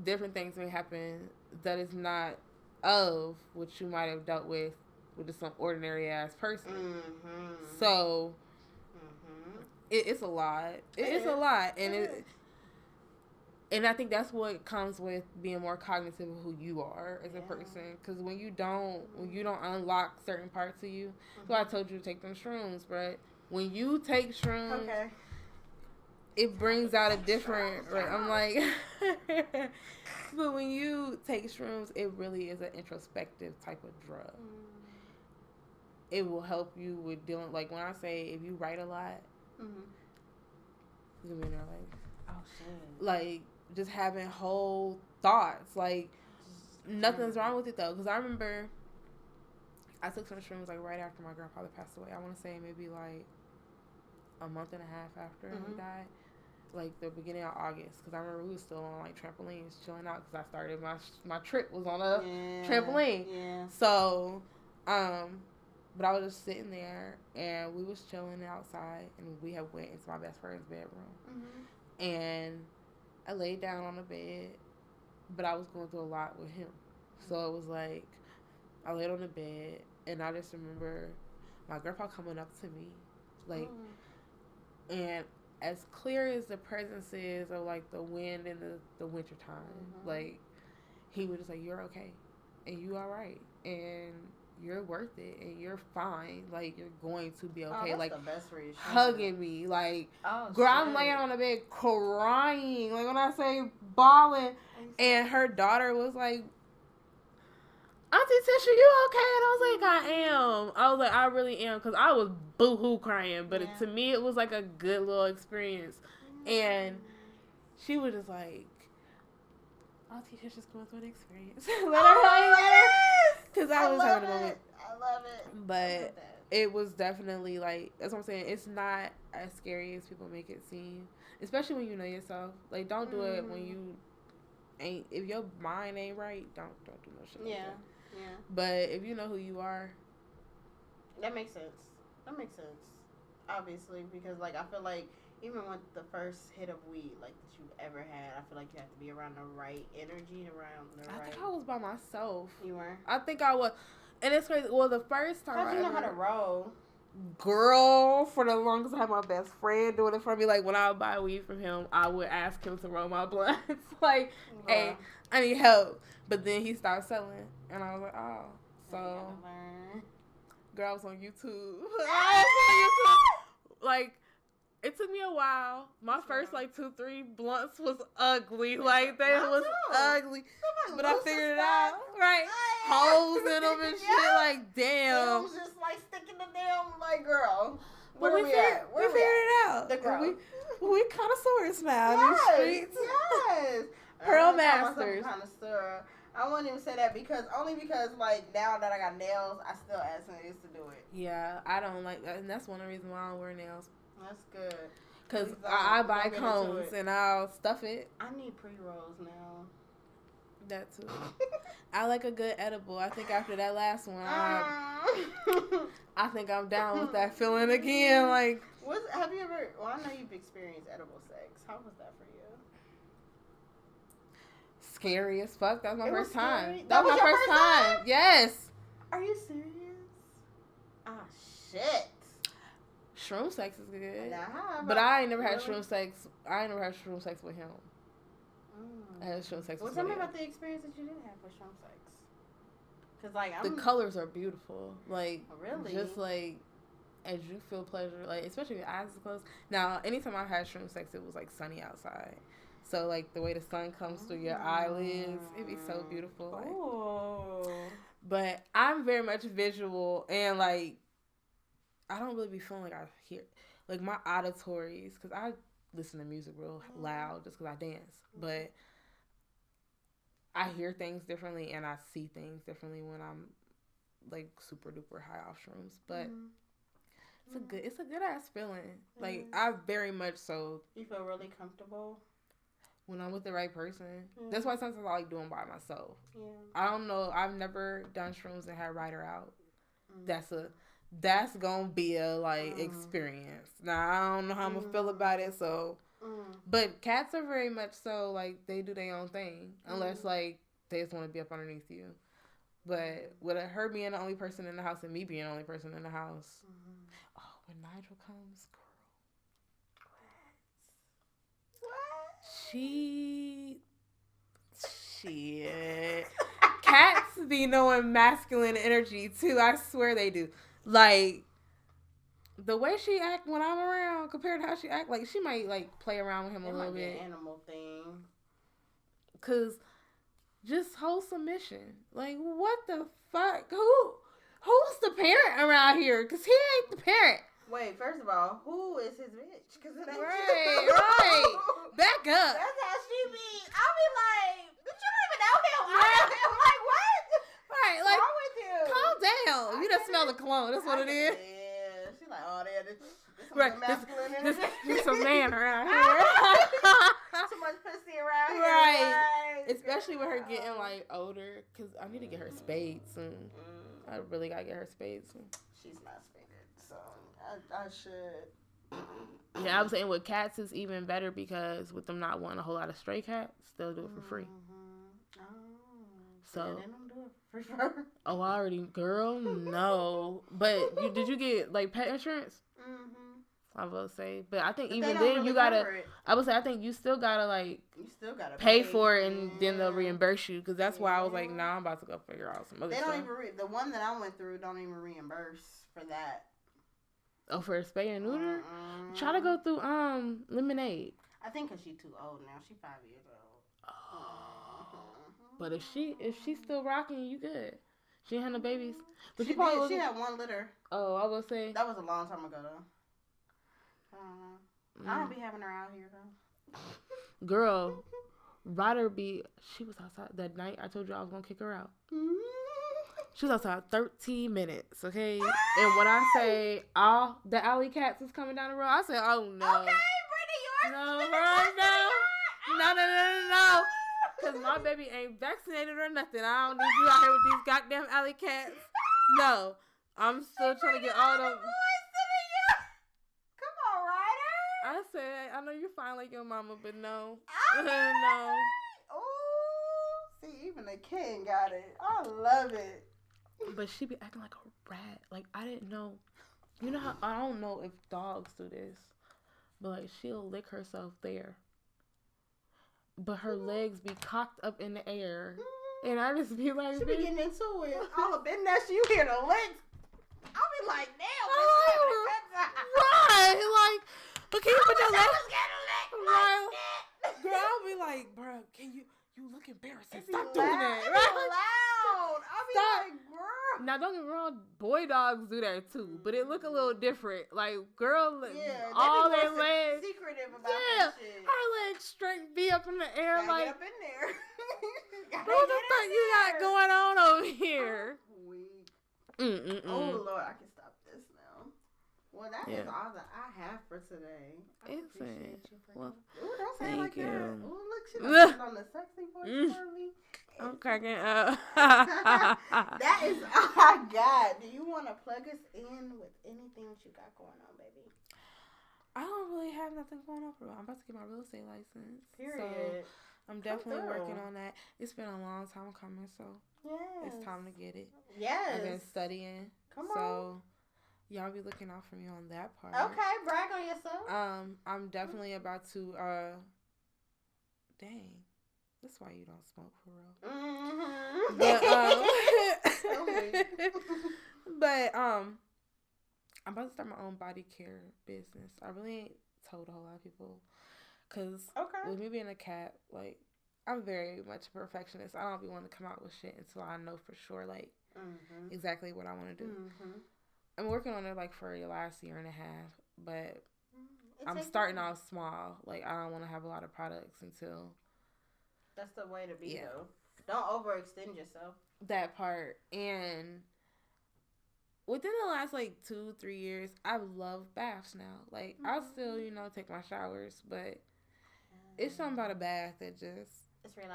different things may happen that is not of what you might have dealt with just some ordinary ass person. So it's a lot. It's a lot, and and I think that's what comes with being more cognitive of who you are as a person. Because when you don't unlock certain parts of you, so I told you to take them shrooms, but when you take shrooms, it brings out a different. Right, I'm like, but when you take shrooms, it really is an introspective type of drug. It will help you with dealing. Like when I say, if you write a lot, you'll be in there like, oh shit, like just having whole thoughts. Like nothing's wrong with it though, because I remember I took some shrooms like right after my grandfather passed away. I want to say maybe like a month and a half after he died, like the beginning of August, because I remember we was still on like trampolines chilling out, because I started my trip was on a trampoline. So but I was just sitting there and we was chilling outside, and we had went into my best friend's bedroom, and I laid down on the bed, but I was going through a lot with him. So it was like I laid on the bed, and I just remember my grandpa coming up to me, like, and as clear as the presence is of like the wind in the winter time, like he was just like, you're okay, and you all right, and you're worth it, and you're fine, like you're going to be okay. That's like the best reassurance. Hugging me, like girl, I'm laying on the bed crying, like when I say bawling, and her daughter was like, Auntie Tisha, you okay? And I was like, I am. I was like, I really am, because I was boo-hoo crying. But to me, it was like a good little experience. And she was just like, Auntie Tisha's going through an experience. Let her. Because I was having a moment. I love it. But it was definitely like, that's what I'm saying. It's not as scary as people make it seem. Especially when you know yourself. Like, don't do it when you ain't, if your mind ain't right, don't do no shit like that. Yeah. But if you know who you are, that makes sense. Obviously, because like I feel like even with the first hit of weed like that you've ever had, I feel like you have to be around the right energy, I think I was by myself. You were? I think I was, and it's crazy. Well, the first time how'd you know how to roll? Girl, for the longest time, my best friend doing it for me. Like when I would buy weed from him, I would ask him to roll my blunts. Like, hey, I need help. But then he stopped selling, and I was like, oh, so. Girl, I was on YouTube. Like, it took me a while. My first, like, 2-3 blunts was ugly. Like, they was ugly. But I figured it out. Right. Holes in them and shit. Like, damn. It was just, like, sticking the damn, like, girl. Where we at? We figured it out. The girl. We connoisseurs now in these streets. Yes. Pearl Masters. I wouldn't even say that because like now that I got nails, I still ask niggas to do it. Yeah, I don't like that, and that's one of the reasons why I don't wear nails. That's good. Cause I buy cones and I'll stuff it. I need pre-rolls now. That too. I like a good edible. I think after that last one, I think I'm down with that feeling again. Like, have you ever? Well, I know you've experienced edible sex. How was that for you? Scary as fuck. That was my first time. That was my first time. Yes. Are you serious? Ah, shit. Shroom sex is good. Nah, but I ain't never had shroom sex. I ain't never had shroom sex with him. I had shroom sex with him. Tell me about the experience that you did have with shroom sex. Cause like the colors are beautiful. Like really, just like as you feel pleasure, like especially with your eyes closed. Now, anytime I had shroom sex, it was like sunny outside. So, like, the way the sun comes through your eyelids, it'd be so beautiful. Like. But I'm very much visual, and, like, I don't really be feeling like I hear, like, my auditories, because I listen to music real loud just because I dance. But I hear things differently, and I see things differently when I'm, like, super duper high off shrooms. But it's a good ass feeling. Like, I very much so. You feel really comfortable? When I'm with the right person. That's why sometimes I like doing by myself. Yeah. I don't know. I've never done shrooms and had Ryder out. That's gonna be a like experience. Now I don't know how I'm gonna feel about it. So, but cats are very much so like they do their own thing unless like they just want to be up underneath you. But with her being the only person in the house and me being the only person in the house, when Nigel comes. Shit. Cats be knowing masculine energy too. I swear they do. Like, the way she act when I'm around compared to how she act, like she might like play around with him a little bit. An animal thing. Cause just whole submission. Like what the fuck? Who's the parent around here? Cause he ain't the parent. Wait, first of all, who is his bitch? Cause it ain't right. Back up. That's how she be. I'll be like, bitch, you don't even know him. I'm like, what? Right, like, what's wrong with you? Calm down. You just smell the cologne. That's what it is. Yeah, she's like, oh, this right. There's some man around here. Too much pussy around here. Right. Especially with her getting like older, cause I need to get her spades soon. I really gotta get her spades soon. She's not spaded, so I should. Yeah, I was saying with cats is even better because with them not wanting a whole lot of stray cats, they'll do it for free. Oh. So. Yeah, they don't do it for free. Oh, I already, girl, no. But did you get like pet insurance? I will say, but I think even then really you gotta. I would say I think you still gotta like. You still gotta pay for it, and then they'll reimburse you. Because that's why I was like, nah, I'm about to go figure out some other stuff. They don't even the one that I went through don't even reimburse for that. Oh, for a spay and neuter? Try to go through Lemonade. I think because she's too old now. She's 5 years old. Oh. But if she's still rocking, you good. She ain't had no babies. But she probably she had one litter. Oh, I will say that was a long time ago though. I don't be having her out here though. Girl, Ryder she was outside that night. I told you I was gonna kick her out. She was outside 13 minutes, okay? And when I say all the alley cats is coming down the road, I said, oh no. Okay, Brittany, yours. No. Because my baby ain't vaccinated or nothing. I don't need you out here with these goddamn alley cats. No. I'm still trying to get all them. Come on, Ryder. I said, I know you fine like your mama, but no. No. Ooh. See, even the king got it. I love it. But she be acting like a rat. Like, I didn't know. You know how, I don't know if dogs do this, but like, she'll lick herself there. But her legs be cocked up in the air. And I just be like, she be getting into it. All up in that, you hear the legs. I'll be like, damn. Right. Like, but can you put your legs? Right. Girl, I'll be like, bro, you look embarrassing. Stop doing that. Right? Loud. I'll be like, girl. Now, don't get me wrong, boy dogs do that too, but it look a little different. Like, girl, all their legs. Secretive about that shit. Her legs straight be up in the air. Gotta like, get up in there. what the fuck you got going on over here? Oh, Lord, I can stop this now. Well, that is all that I have for today. I appreciate you for that. Ooh, don't say it like that. Ooh, look, she done on the sexy voice for me. I'm cracking up. That is all I got. Do you want to plug us in with anything that you got going on, baby? I don't really have nothing going on for real. I'm about to get my real estate license. Period. So I'm definitely working on that. It's been a long time coming, so it's time to get it. Yes. I've been studying. Come so on. Y'all be looking out for me on that part. Okay, brag on yourself. I'm definitely about to dang. That's why you don't smoke for real. Mm-hmm. But I'm about to start my own body care business. I really ain't told a whole lot of people, cause with me being a cat, like I'm very much a perfectionist. I don't be wanting to come out with shit until I know for sure, like exactly what I want to do. I'm working on it like for the last year and a half, but I'm starting off small. Like I don't want to have a lot of products until. That's the way to be, though. Don't overextend yourself. That part. And within the last, 2-3 years, I've loved baths now. Like, I'll still, take my showers, but it's something about a bath that just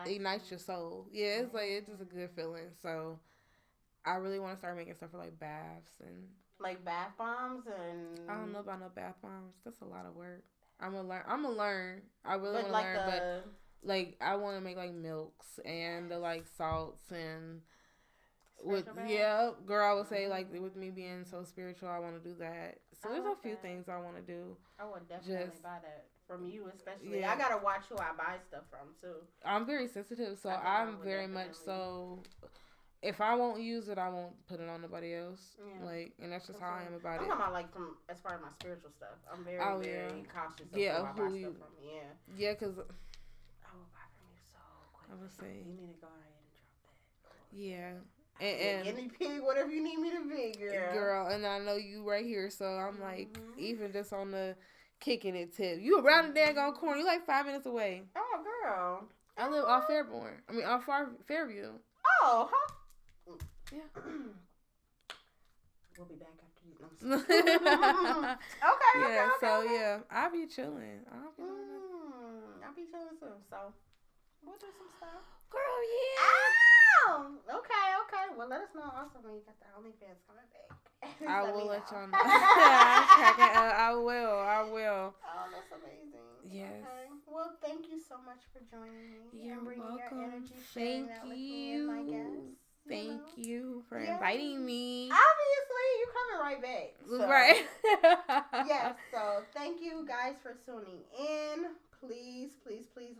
ignites your soul. Yeah, it's just a good feeling. So, I really want to start making stuff for, baths and... Like bath bombs and... I don't know about no bath bombs. That's a lot of work. I'm gonna learn. I really want to learn, but... I want to make, milks and the, salts and... Girl, I would say, with me being so spiritual, I want to do that. So, there's a few things I want to do. I would definitely buy that. From you, especially. Yeah. I got to watch who I buy stuff from, too. I'm very sensitive, so I'm very much so... if I won't use it, I won't put it on nobody else. Yeah. Like, and that's just how I am about it. I'm talking about like from as far as my spiritual stuff. I'm very very cautious of who I buy stuff from. Yeah. Yeah, because I will buy from you so quick. I would say you need to go ahead and drop that. Yeah. And guinea pig, whatever you need me to be, girl. Girl, and I know you right here, so I'm like, even just on the kicking it tip. You around the daggone corner. You like 5 minutes away. Oh, girl. I live off off Fairview. Oh, huh? Yeah. We'll be back after these. Okay. Yeah. Okay. Yeah, I'll be chilling. I'll be chilling too. So we'll do some stuff. Girl, yeah. Oh, okay. Well, let us know also when you got the OnlyFans coming back. I will let y'all know. I will. Oh, that's amazing. Yes. Okay. Well, thank you so much for joining me. You're bringing welcome. Your energy, thank that you. with me and my guests. Thank you for inviting me. Obviously, you coming right back. So. Right. Yes. So thank you guys for tuning in. Please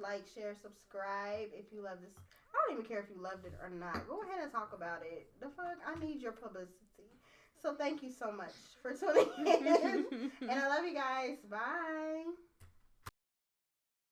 like, share, subscribe if you love this. I don't even care if you loved it or not. Go ahead and talk about it. The fuck? I need your publicity. So thank you so much for tuning in. And I love you guys. Bye.